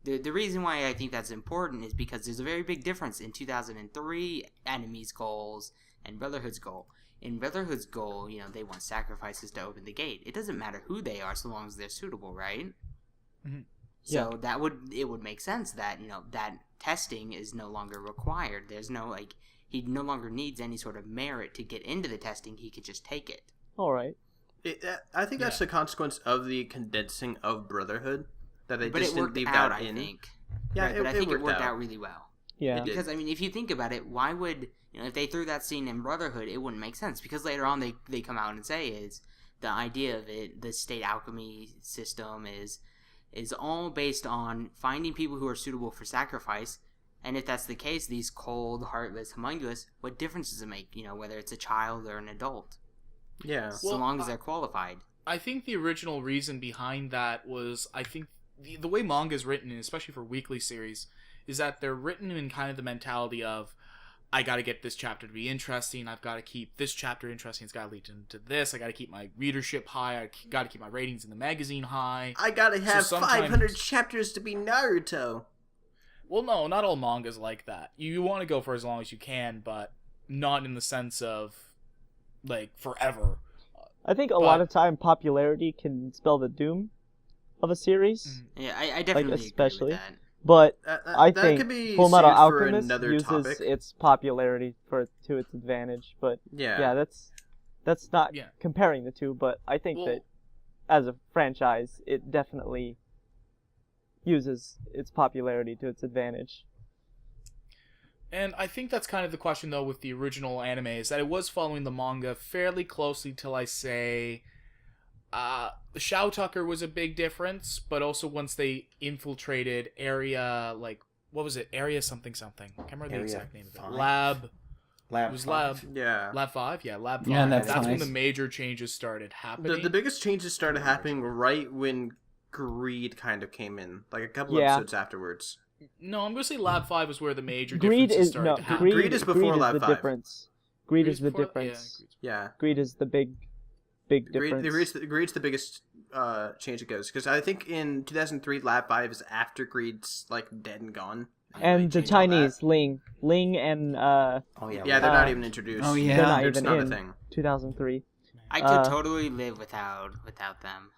The reason why I think that's important is because there's a very big difference in 2003 Enemy's goals and Brotherhood's goal. In Brotherhood's goal, they want sacrifices to open the gate. It doesn't matter who they are so long as they're suitable, right? Mhm. So it would make sense that, that testing is no longer required. There's no, he no longer needs any sort of merit to get into the testing. He could just take it. All right. I think that's the consequence of the condensing of Brotherhood. That they But just it didn't worked leave out, that I in. think. Yeah, Right, but I think it worked out. out really well. Yeah. It did. Because, if you think about it, why would, if they threw that scene in Brotherhood, it wouldn't make sense. Because later on, they come out and say is the idea of it, the state alchemy system is all based on finding people who are suitable for sacrifice. And if that's the case, these cold, heartless homunculus, what difference does it make, whether it's a child or an adult? Yeah. So long as they're qualified. I think the original reason behind that was, I think, the way manga is written, and especially for weekly series, is that they're written in kind of the mentality of, I gotta get this chapter to be interesting, I've gotta keep this chapter interesting, it's gotta lead into this, I gotta keep my readership high, I gotta keep my ratings in the magazine high. I gotta have sometimes- 500 chapters to be Naruto. Well, no, not all manga's like that. You want to go for as long as you can, but not in the sense of, forever. I think a lot of time popularity can spell the doom of a series, Yeah, I definitely especially. agree with that. but I that think could be Full Metal suited for Alchemist another uses topic. its popularity to its advantage. But Yeah. that's not Yeah. comparing the two. But I think that as a franchise, it definitely uses its popularity to its advantage. And I think that's kind of the question, though, with the original anime, is that it was following the manga fairly closely till I say... the Shao Tucker was a big difference, but also once they infiltrated area, what was it? Area something something. I can't remember the Area exact name of it. 5? Lab. Lab It was 5. Lab 5? Yeah, Lab 5. Yeah, Lab That's when 5. the major changes started happening. The biggest changes started happening right when Greed kind of came in, like a couple Yeah. episodes afterwards. No, I'm going to say Lab 5 was where the major Greed differences is started no. happening. Greed is before Lab the 5. difference. Greed is the before- difference. Yeah. Greed is the big difference. Greed's the biggest change it goes, because I think in 2003 Lab 5 is after Greed's like dead and gone. And the Change all that. Chinese Ling and Oh yeah. Yeah, they're not even introduced. Oh, yeah. they're not It's even not a in thing. 2003. I could Uh, totally live without them.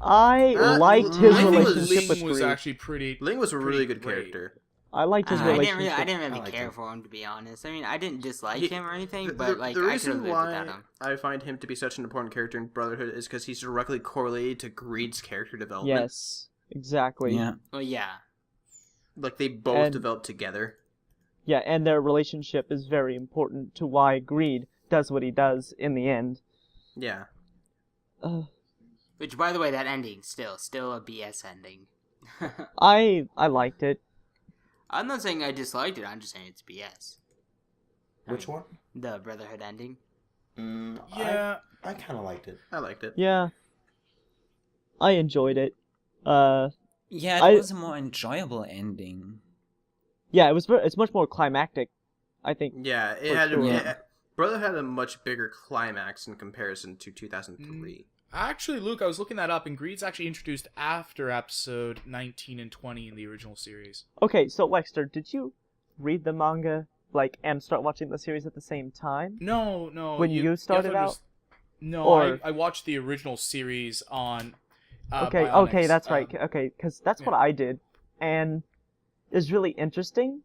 I liked his I think relationship with Ling was Greed. actually pretty. Ling was a really good great. character. I liked his I relationship. didn't really like care him. for him, to be honest. I mean, I didn't dislike He- him or anything, The but like I could reason have lived why without him. I find him to be such an important character in Brotherhood is because he's directly correlated to Greed's character development. Yes, exactly. Yeah. Well, yeah. Like they both And- developed together. Yeah, and their relationship is very important to why Greed does what he does in the end. Yeah. Which, by the way, that ending still a BS ending. I liked it. I'm not saying I disliked it. I'm just saying it's BS. Which one? The Brotherhood ending. Yeah. I kind of liked it. I liked it. Yeah, I enjoyed it. Yeah, I- it was a more enjoyable ending. Yeah, it's much more climactic, I think. Yeah, it For had sure. Brotherhood had a much bigger climax in comparison to 2003. Actually, Luke, I was looking that up, and Greed's actually introduced after episode 19 and 20 in the original series. Okay, so Lexter, did you read the manga and start watching the series at the same time? No. When you have started to out? No, Or- I watched the original series on. Okay, Bionics. that's right. Okay, because that's what yeah. I did, and it's really interesting,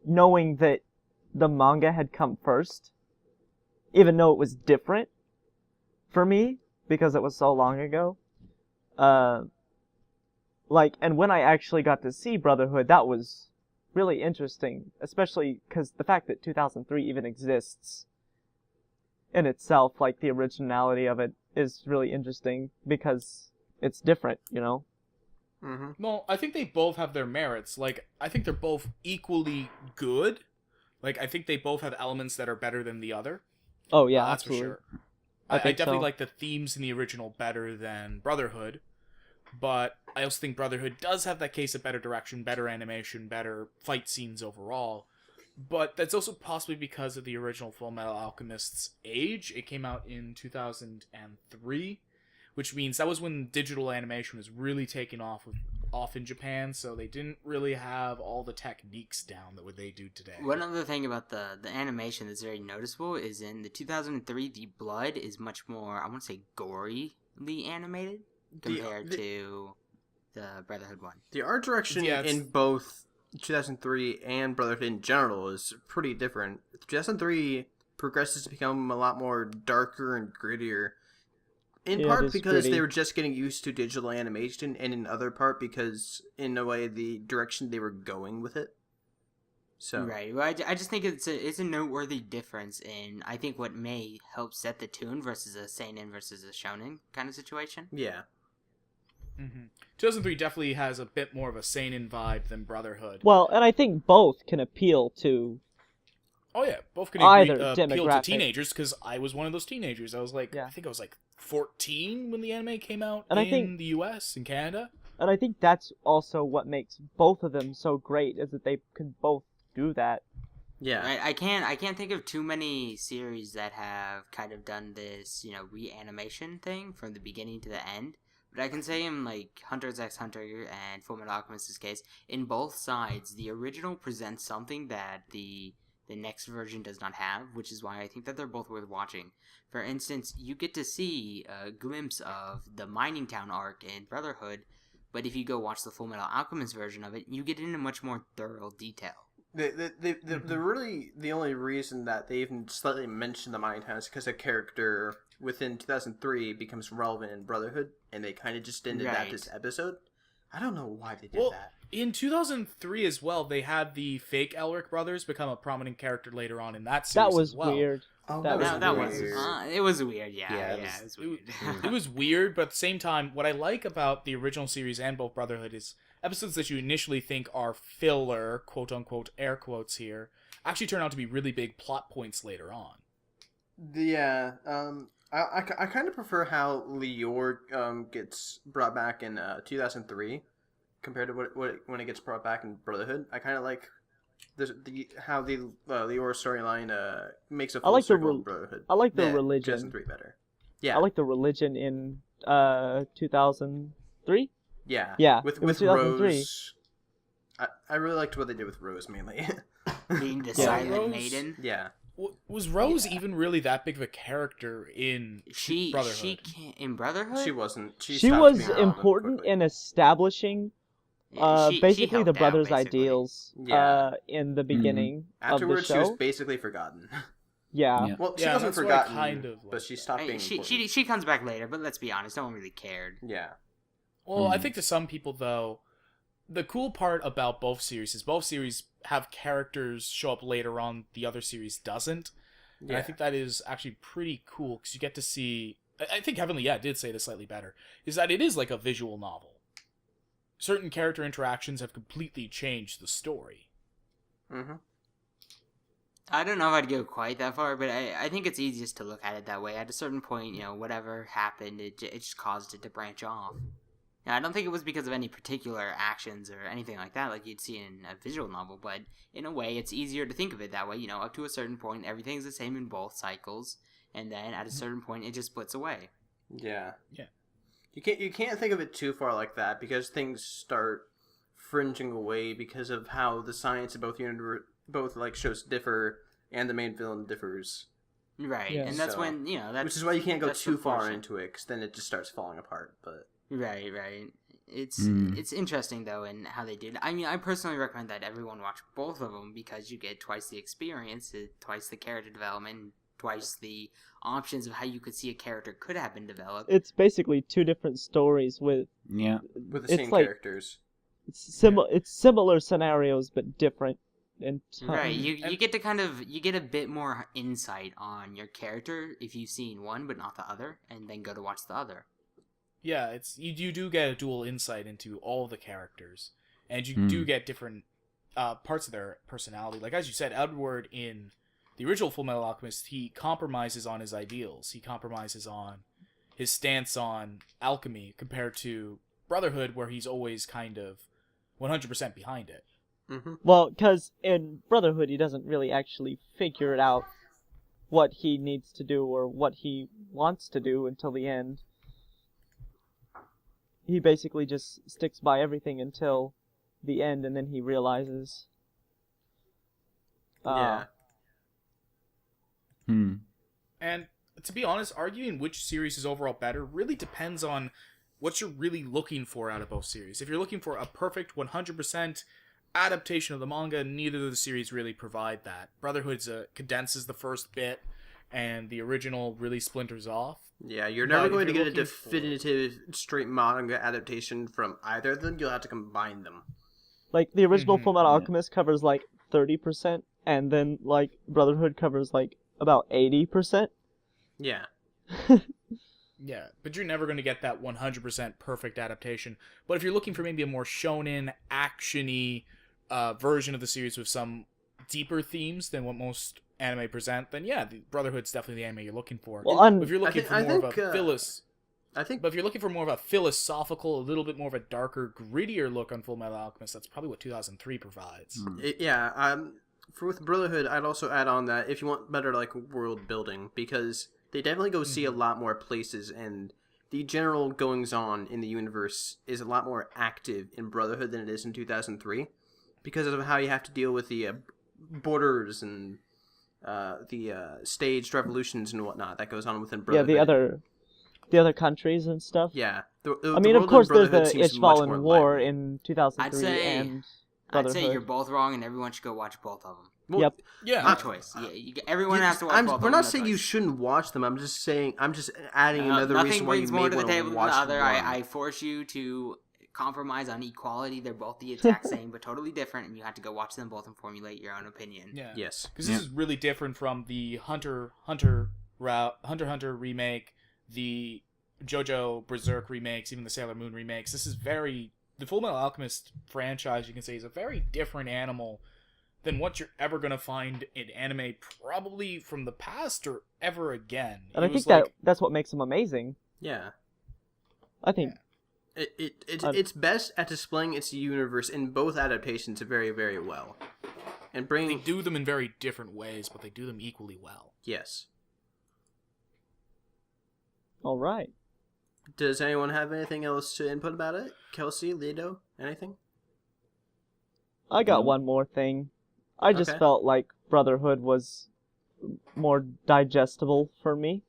knowing that the manga had come first, even though it was different for me because it was so long ago. And when I actually got to see Brotherhood, that was really interesting, especially because the fact that 2003 even exists in itself, the originality of it, is really interesting because it's different, Mm-hmm. No, I think they both have their merits. I think they're both equally good. I think they both have elements that are better than the other. Oh yeah, That's absolutely. for sure. I I think definitely so. like the themes in the original better than Brotherhood, but I also think Brotherhood does have that case of better direction, better animation, better fight scenes overall. But that's also possibly because of the original Full Metal Alchemist's age. It came out in 2003, which means that was when digital animation was really taking off in Japan, so they didn't really have all the techniques down that they do today. One other thing about the animation that's very noticeable is in the 2003, the blood is much more, I want to say, goryly animated compared to the Brotherhood one. The art direction in both 2003 and Brotherhood in general is pretty different. 2003 progresses to become a lot more darker and grittier. In Yeah, it part is because gritty. they were just getting used to digital animation, and in other part because, in a way, the direction they were going with it. So Right. Well, I just think it's a noteworthy difference in, I think, what may help set the tune versus a seinen versus a shonen kind of situation. yeah. 2003 definitely has a bit more of a seinen vibe than Brotherhood. Well, and I think both can appeal to. Oh yeah, both can Either appeal to demographic. teenagers, because I was one of those teenagers. I was I think I was 14 when the anime came out And I in think- the US and Canada. And I think that's also what makes both of them so great, is that they can both do that. Yeah. I can't think of too many series that have kind of done this, reanimation thing from the beginning to the end. But I can say in Hunter x Hunter and Fullmetal Alchemist's case, in both sides, the original presents something that the next version does not have, which is why I think that they're both worth watching. For instance, you get to see a glimpse of the mining town arc in Brotherhood, but if you go watch the Fullmetal Alchemist version of it, you get into much more thorough detail. The really the only reason that they even slightly mention the mining town is because a character within 2003 becomes relevant in Brotherhood, and they kind of just ended that Right. this episode. I don't know why they did Well, that. in 2003 as well, they had the fake Elric brothers become a prominent character later on in that series That was as well. weird. Oh, That was That was weird. it was weird, yeah. Yeah, it Yeah, was- it was weird. It was weird, but at the same time, what I like about the original series and both Brotherhood is episodes that you initially think are filler, quote unquote, air quotes here, actually turn out to be really big plot points later on. Yeah, I kind of prefer how Lior gets brought back in 2003 compared to what when it gets brought back in Brotherhood. I kind of like how the Lior storyline makes a full circle in Brotherhood. I like the Yeah, religion. 2003 better. Yeah, I like the religion in 2003. Yeah, Yeah, With it was 2003. Rose, I really liked what they did with Rose mainly. Being the Yeah. silent Rose- maiden. Yeah. Was Rose even really that big of a character in Brotherhood? She can't in Brotherhood. She wasn't. She She stopped was being relevant important quickly. in establishing She basically helped the out, brothers' basically. ideals Yeah. in the beginning Afterwards, of the she was show. basically forgotten. Yeah. Yeah. Well, she Yeah, wasn't that's what I forgotten, kind of but like. she stopped being important. She comes back later, but let's be honest, no one really cared. Yeah. Well, I think to some people, though, the cool part about both series have characters show up later on the other series doesn't. And I think that is actually pretty cool, because you get to see... I think Heavenly, did say this slightly better, is that it is like a visual novel. Certain character interactions have completely changed the story. Mm-hmm. I don't know if I'd go quite that far, but I think it's easiest to look at it that way. At a certain point, whatever happened, it just caused it to branch off. Now, I don't think it was because of any particular actions or anything like that, like you'd see in a visual novel, but in a way, it's easier to think of it that way. Up to a certain point, everything's the same in both cycles, and then at a certain point, it just splits away. Yeah. Yeah. You can't think of it too far like that, because things start fringing away because of how the science of both like shows differ and the main villain differs. Right, Yeah. and that's So- when, that's... Which is why you can't go that's too far unfortunate. into it, because then it just starts falling apart. But Right. It's interesting, though, in how they did. I mean, I personally recommend that everyone watch both of them, because you get twice the experience, twice the character development, twice the options of how you could see a character could have been developed. It's basically two different stories with Yeah. with the It's same like- characters. it's similar scenarios but different in time. Right, you get to you get a bit more insight on your character if you've seen one but not the other, and then go to watch the other. Yeah, you do get a dual insight into all the characters, and you do get different parts of their personality. Like, as you said, Edward in the original Full Metal Alchemist, he compromises on his ideals. He compromises on his stance on alchemy, compared to Brotherhood, where he's always kind of 100% behind it. Mm-hmm. Well, because in Brotherhood, he doesn't really actually figure it out what he needs to do or what he wants to do until the end. He basically just sticks by everything until the end, and then he realizes. Yeah. And to be honest, arguing which series is overall better really depends on what you're really looking for out of both series. If you're looking for a perfect 100% adaptation of the manga, neither of the series really provide that. Brotherhood condenses the first bit, and the original really splinters off. Yeah, you're But never if going to you're get a looking for- definitive straight manga adaptation from either of them. You'll have to combine them. Like, the original Mhm, Fullmetal yeah. Alchemist covers, like, 30%, and then, like, Brotherhood covers, like, about 80%. Yeah. Yeah, but you're never going to get that 100% perfect adaptation. But if you're looking for maybe a more shonen, action-y version of the series with some deeper themes than what most anime present, then yeah, the Brotherhood's definitely the anime you're looking for. Well, But if you're looking I for more of think, a I think But if you're looking for more of a philosophical, a little bit more of a darker, grittier look on Full Metal Alchemist, that's probably what 2003 provides. with Brotherhood, I'd also add on that if you want better like world building, because they definitely go see a lot more places, and the general goings on in the universe is a lot more active in Brotherhood than it is in 2003, because of how you have to deal with the borders and the staged revolutions and whatnot that goes on within Yeah, Brotherhood. the other countries and stuff. Yeah. I mean, of course, there's the Ishvalan Ishvalan War in 2003 and I'd Brotherhood. say you're both wrong, and everyone should go watch both of them. Yep. Yeah, No choice. Yeah, everyone has to watch both of them. We're not no saying you choice. shouldn't watch them. I'm just adding another Nothing reason why you brings may more to the want to table than the watch other. one. I force you to compromise on equality. They're both the exact same, but totally different, and you have to go watch them both and formulate your own opinion. yeah. Yes. Because this is really different from the Hunter remake, the JoJo Berserk remakes, even the Sailor Moon remakes. This is very the Full Metal Alchemist franchise, you can say, is a very different animal than what you're ever going to find in anime, probably from the past or ever again. And I think that's what makes them amazing. Yeah. I think... It's best at displaying its universe in both adaptations very, very well. And They do them in very different ways, but they do them equally well. Yes. All right. Does anyone have anything else to input about it? Kelsey, Lido, anything? I got one more thing. I just felt like Brotherhood was more digestible for me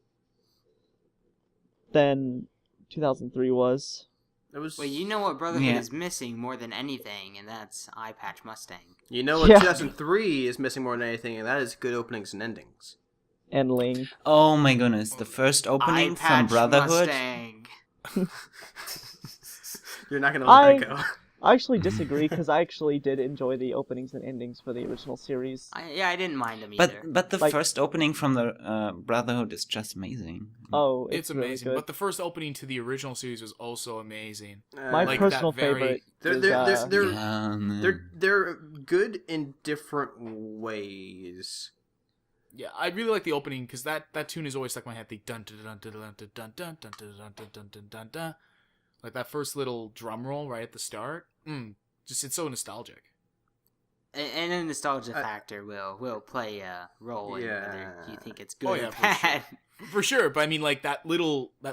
than 2003 was. Well, you know what Brotherhood is missing more than anything, and that's Eye Patch Mustang. You know what 2003 is missing more than anything, and that is good openings and endings. And Ling. Oh my goodness, the first opening from Brotherhood. Mustang. You're not going to let that go. I actually disagree, because I actually did enjoy the openings and endings for the original series. I didn't mind them either. But the first opening from the Brotherhood is just amazing. Oh, it's really amazing. good. But the first opening to the original series was also amazing. My personal favorite. They're good in different ways. Yeah, I really like the opening because that tune is always stuck in my head. The dun dun dun dun dun dun dun dun dun dun dun dun dun dun. Like that first little drum roll right at the start. Just it's so nostalgic. And a nostalgia factor will play a role in whether you think it's good or for bad. Sure. For sure, but I mean, like that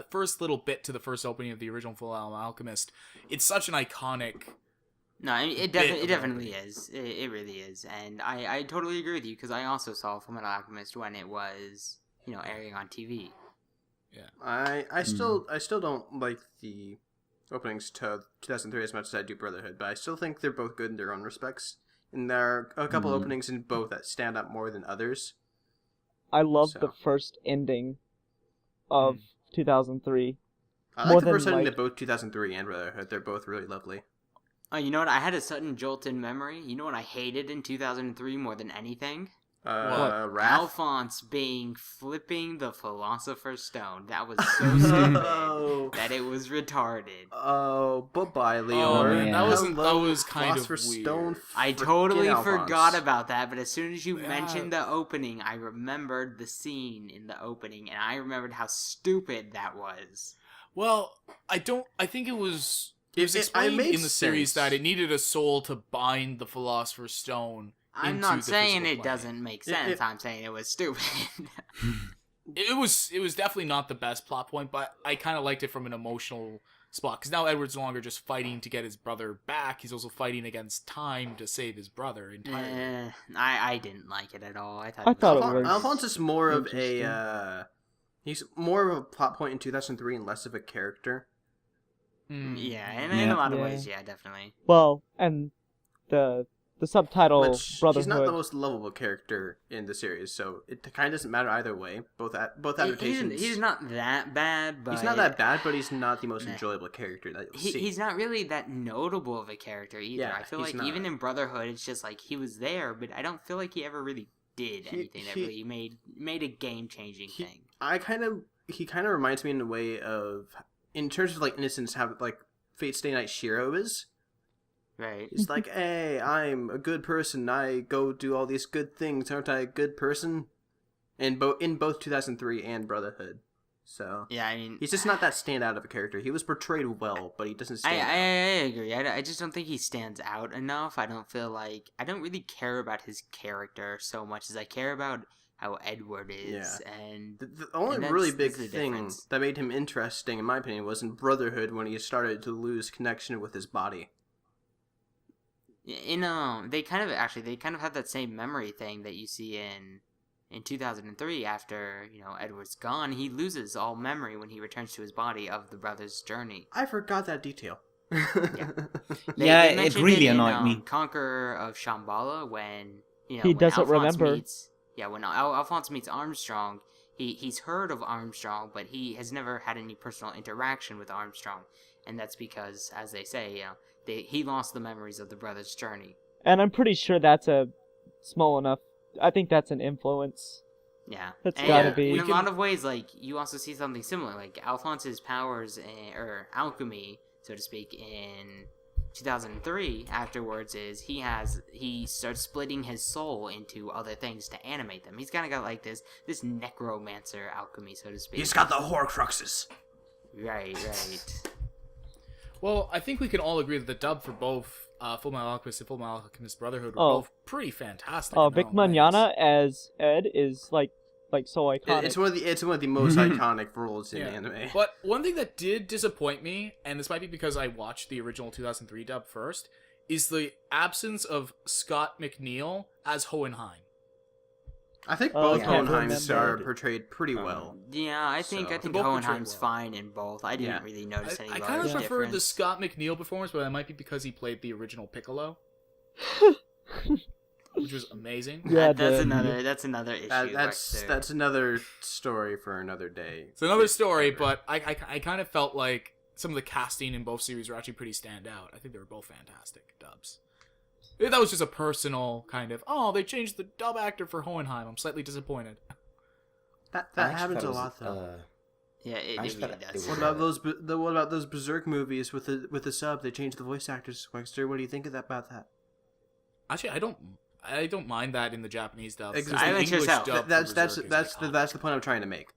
first little bit to the first opening of the original Full Metal Alchemist, it's such an iconic. No, it definitely is. It really is, and I totally agree with you because I also saw Full Metal Alchemist when it was airing on TV. Yeah, I still don't like the openings to 2003 as much as I do Brotherhood, but I still think they're both good in their own respects. And there are a couple openings in both that stand out more than others. I love the first ending of 2003. I like the first ending to both 2003 and Brotherhood. They're both really lovely. Oh, you know what? I had a sudden jolt in memory. You know what I hated in 2003 more than anything? Wrath? Alphonse flipping the Philosopher's Stone. That was so stupid that it was retarded. Oh, bye-bye, Leon. Oh, man, that was kind of weird. Stone, I totally forgot about that, but as soon as you mentioned the opening, I remembered the scene in the opening, and I remembered how stupid that was. Well, I think it was explained in the series that it needed a soul to bind the Philosopher's Stone. I'm not saying it doesn't make sense. I'm saying it was stupid. It was definitely not the best plot point, but I kind of liked it from an emotional spot. Because now Edward's no longer just fighting to get his brother back. He's also fighting against time to save his brother entirely. I didn't like it at all. I thought it was Alphonse is more of a... he's more of a plot point in 2003 and less of a character. Yeah, and in a lot of ways, yeah, definitely. Well, and the subtitle Brotherhood. He's not the most lovable character in the series, so it kind of doesn't matter either way. Both adaptations. He's not that bad, but he's not that bad, but he's not the most enjoyable character that you'll see. He's not really that notable of a character either. Yeah, I feel like even in Brotherhood, it's just like he was there, but I don't feel like he ever really did anything that really made a game changing thing. He kind of reminds me in a way of, in terms of like innocence, how like Fate Stay Night Shiro is. Right. It's like, hey, I'm a good person. I go do all these good things. Aren't I a good person? In both 2003 and Brotherhood. So yeah, I mean, he's just not that standout of a character. He was portrayed well, but he doesn't stand out. I agree. I just don't think he stands out enough. I don't really care about his character so much as I care about how Edward is. Yeah. And the only really big thing that made him interesting, in my opinion, was in Brotherhood when he started to lose connection with his body. They kind of have that same memory thing that you see in 2003 after Edward's gone. He loses all memory when he returns to his body of the brother's journey. I forgot that detail. Yeah, it really annoyed me. Conqueror of Shambhala, when he doesn't remember. When Alphonse meets Armstrong, he's heard of Armstrong, but he has never had any personal interaction with Armstrong, and that's because, as they say, he lost the memories of the brother's journey. And I'm pretty sure that's a small enough. I think that's an influence. Yeah, that's gotta be. In a lot of ways, like you also see something similar, like Alphonse's powers or alchemy, so to speak, in 2003 afterwards is he starts splitting his soul into other things to animate them. He's kind of got like this necromancer alchemy, so to speak. He's got the Horcruxes. Right. Well, I think we can all agree that the dub for both Full Metal Alchemist and Full Metal Alchemist Brotherhood were both pretty fantastic. Vic Mignogna as Ed is like so iconic. It's one of the most iconic roles in anime. But one thing that did disappoint me, and this might be because I watched the original 2003 dub first, is the absence of Scott McNeil as Hohenheim. I think both Hohenheims are portrayed pretty well. Yeah, I think Hohenheim's fine in both. I didn't really notice any. I kind of preferred the Scott McNeil performance, but that might be because he played the original Piccolo. Which was amazing. Yeah, that's another issue. That's another story for another day. It's another story, but I kind of felt like some of the casting in both series were actually pretty standout. I think they were both fantastic dubs. That was just a personal kind of, they changed the dub actor for Hohenheim. I'm slightly disappointed. That happens a lot though. Yeah, it really does. What about those Berserk movies with the sub? They changed the voice actors. Wexter, what do you think about that? Actually, I don't mind that in the Japanese dub. Exactly. That's the point I'm trying to make.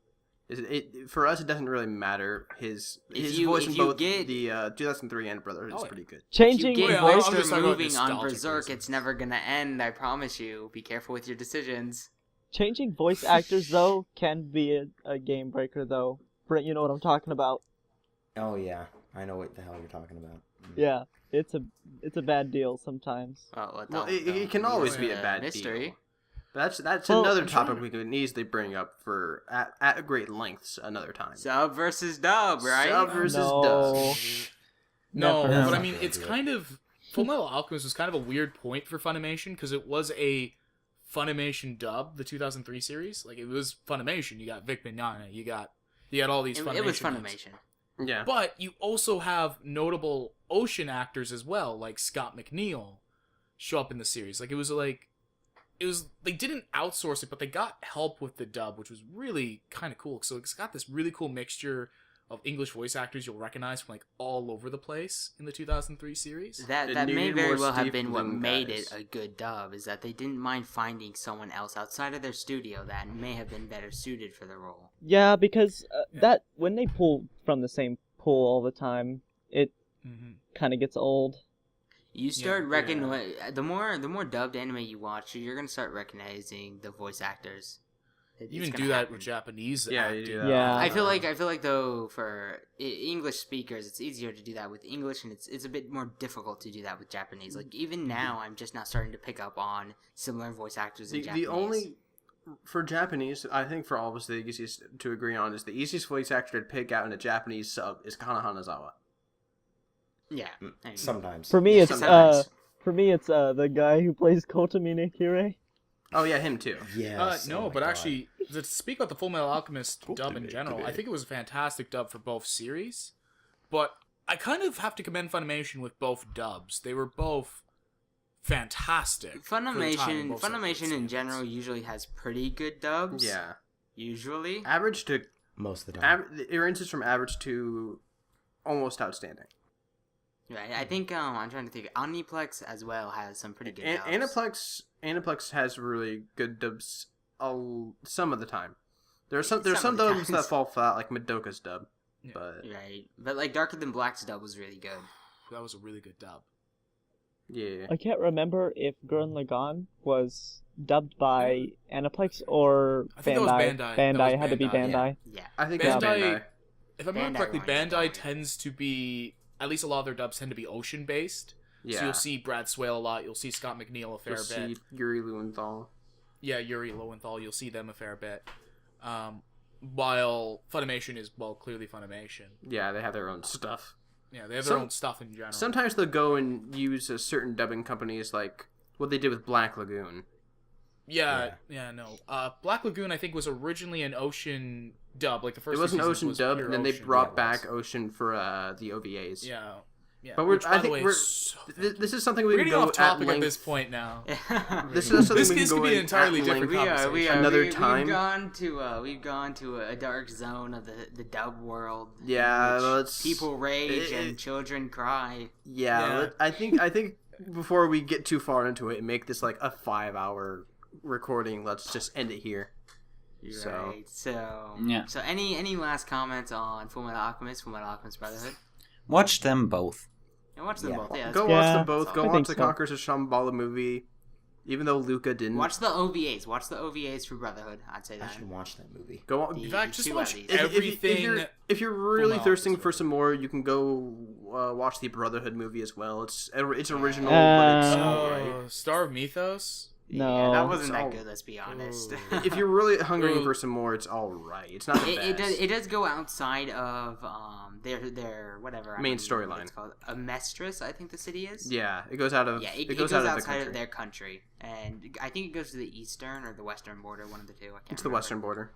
For us, it doesn't really matter. His voice in both the 2003 and Brotherhood is pretty good. Changing voice moving on Berserk, it's never gonna end. I promise you. Be careful with your decisions. Changing voice actors though can be a game breaker though. Brent, you know what I'm talking about. Oh yeah, I know what the hell you're talking about. Yeah, it's a bad deal sometimes. It can always be a bad deal. That's another topic we can easily bring up for at great lengths another time. Sub versus dub, right? Sub versus dub. No, but I mean, it's kind of... Full Metal Alchemist was kind of a weird point for Funimation, because it was a Funimation dub, the 2003 series. Like, it was Funimation. You got Vic Mignogna, you got all these Funimation. It was Funimation. Yeah. But you also have notable Ocean actors as well, like Scott McNeil, show up in the series. Like, they didn't outsource it, but they got help with the dub, which was really kind of cool. So it's got this really cool mixture of English voice actors you'll recognize from like all over the place in the 2003 series. That may very well have been what made it a good dub, is that they didn't mind finding someone else outside of their studio that may have been better suited for the role. Yeah, because that when they pull from the same pool all the time, it kind of gets old. You start recognizing the more dubbed anime you watch, you're gonna start recognizing the voice actors. You even do that with Japanese. Yeah, you do that. Yeah. I feel like though for English speakers, it's easier to do that with English, and it's a bit more difficult to do that with Japanese. Like even now, I'm just now starting to pick up on similar voice actors in Japanese. The only for Japanese, I think for all of us, the easiest to agree on is the easiest voice actor to pick out in a Japanese sub is Kana Hanazawa. Yeah, sometimes. For me, it's the guy who plays Kotomine Kire. Oh yeah, him too. Yes. Actually, to speak about the Full Metal Alchemist dub in general, I think it was a fantastic dub for both series. But I kind of have to commend Funimation with both dubs. They were both fantastic. Funimation in general usually has pretty good dubs. Yeah. Usually. Average to most of the time. It ranges from average to almost outstanding. Right, I think I'm trying to think. Omniplex as well has some pretty good dubs. Aniplex has really good dubs some of the time. There's some dubs that fall flat, like Madoka's dub. Yeah. But like Darker Than Black's dub was really good. That was a really good dub. Yeah. I can't remember if Gurren Lagann was dubbed by Aniplex or Bandai. I think it was Bandai. Bandai had to be Bandai. Yeah. I think Bandai. If I remember correctly, Bandai tends to be, at least a lot of their dubs tend to be ocean based. Yeah. So you'll see Brad Swale a lot. You'll see Scott McNeil a fair bit. You'll see Yuri Lowenthal. Yeah, Yuri Lowenthal. You'll see them a fair bit. While Funimation is, clearly Funimation. Yeah, they have their own stuff. Yeah, they have their own stuff in general. Sometimes they'll go and use a certain dubbing companies, like what they did with Black Lagoon. Yeah. Black Lagoon, I think, was originally an Ocean dub. Like the first. It was an Ocean dub, and then they brought back Ocean for the OVAs. Yeah, Yeah, But which, by I think the way, we're so this is something we we're can getting go off topic at at length. this point now. This is something This we can could go be an in entirely at different length conversation. another time. We've gone to a dark zone of the dub world. Yeah, in which let's- people rage and children cry. Yeah. I think before we get too far into it and make this like a 5-hour recording, let's just end it here. Right. So Yeah. So any last comments on Full Metal Alchemist, Full Metal Alchemist Brotherhood? Watch them both. And watch them both. Yeah, Go Yeah, watch them both. that's Go all. I watch think the so. Conquerors of Shambhala movie. Even though Luca didn't. Watch the OVAs. Watch the OVAs for Brotherhood. I'd say I that. should watch that movie. Go on. In fact, just two watch at least. everything. If you're really Full thirsting Metal for some more, you can go watch the Brotherhood movie as well. It's original, Uh, but it's Oh, alright. Star of Mythos. No. Yeah, that wasn't It's that all- good. Let's be honest. If you're really hungry Ooh. for some more, it's alright. It's not the It best. does go outside of their whatever Main I don't know what storyline. it's called. Amestris, I think the city is. Yeah, it goes out of. Yeah, it goes out of the outside country. of their country, and I think it goes to the eastern or the western border, one of the two. I can't It's the remember. western border.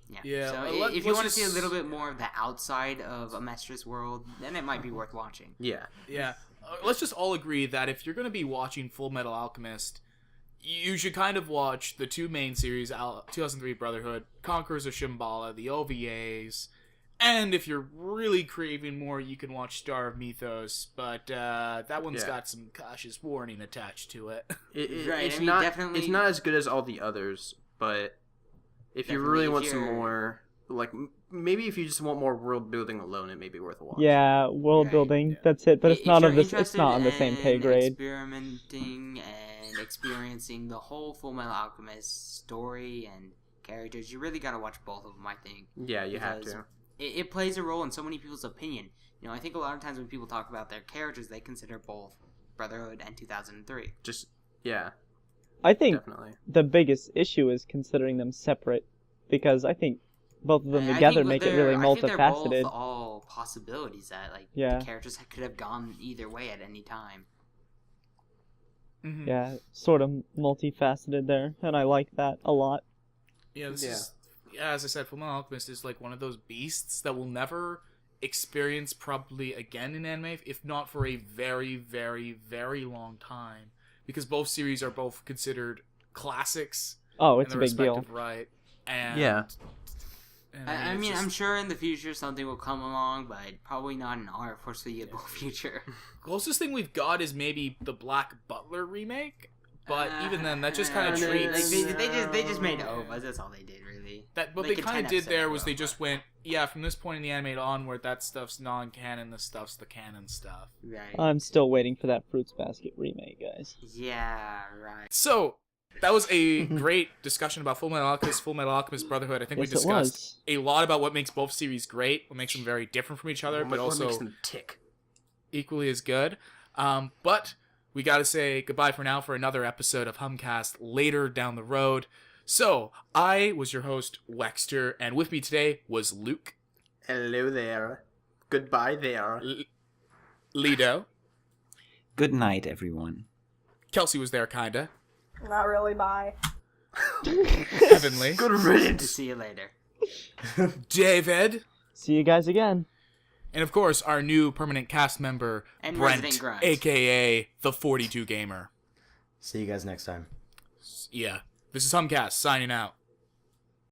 Yeah. Yeah, So well, if you let's want to see a just- little bit more of the outside of Amestris world, then it might be worth watching. Yeah. Yeah. Let's just all agree that if you're going to be watching Full Metal Alchemist, you should kind of watch the two main series, 2003 Brotherhood, Conquerors of Shambhala, the OVAs, and if you're really craving more, you can watch Star of Mythos, but that one's Yeah. got some cautious warning attached to it. Right, It's I mean, not. definitely- It's not as good as all the others, but if you Definitely, really if want some you're- more, like maybe if you just want more world building alone, it may be worth a watch. Yeah, world Right, building. yeah. That's it. But it's If not you're of this. It's interested not on the same pay in grade. Experimenting and experiencing the whole Full Metal Alchemist story and characters, you really gotta watch both of them. I think. Yeah, you have Because to. It plays a role in so many people's opinion. You know, I think a lot of times when people talk about their characters, they consider both Brotherhood and 2003. Just yeah, I think definitely. the biggest issue is considering them separate, because I think both of them I together think make it they're- really I think they're multifaceted. both all possibilities that like Yeah. the characters could have gone either way at any time. Mhm. Yeah, sort of multifaceted there, and I like that a lot. Yeah, as I said, Full Metal Alchemist is like one of those beasts that will never experience probably again in anime, if not for a very, very, very long time, because both series are both considered classics. Oh, in it's a their big deal. respective right. And, Yeah. and I it's mean, just- I'm sure in the future something will come along, but probably not in our foreseeable future. closest thing we've got is maybe the Black Butler remake, but even then, that just kind of no, treats. Like, they just made OVAs. That's all they did, really. That what Like they a kind of 10 did episode there was they OVA. just went, yeah, from this point in the anime onward, that stuff's non-canon, this stuff's the canon stuff. Right. I'm still waiting for that Fruits Basket remake, guys. Yeah, right. So, that was a great discussion about Full Metal Alchemist, Full Metal Alchemist Brotherhood. I think Yes, we it discussed was. a lot about what makes both series great, what makes them very different from each other, but What also makes them tick? equally as good. But we got to say goodbye for now for another episode of Humcast later down the road. So, I was your host, Wexter, and with me today was Luke, Hello there. Goodbye there. Lido, Good night, everyone. Kelsey was there, kinda, Not really, bye. Heavenly, Good To riddance. see you later. David, See you guys again. and of course, our new permanent cast member, And Brent, Resident Grimes. aka the 42 Gamer. See you guys next time. Yeah, this is Humcast signing out.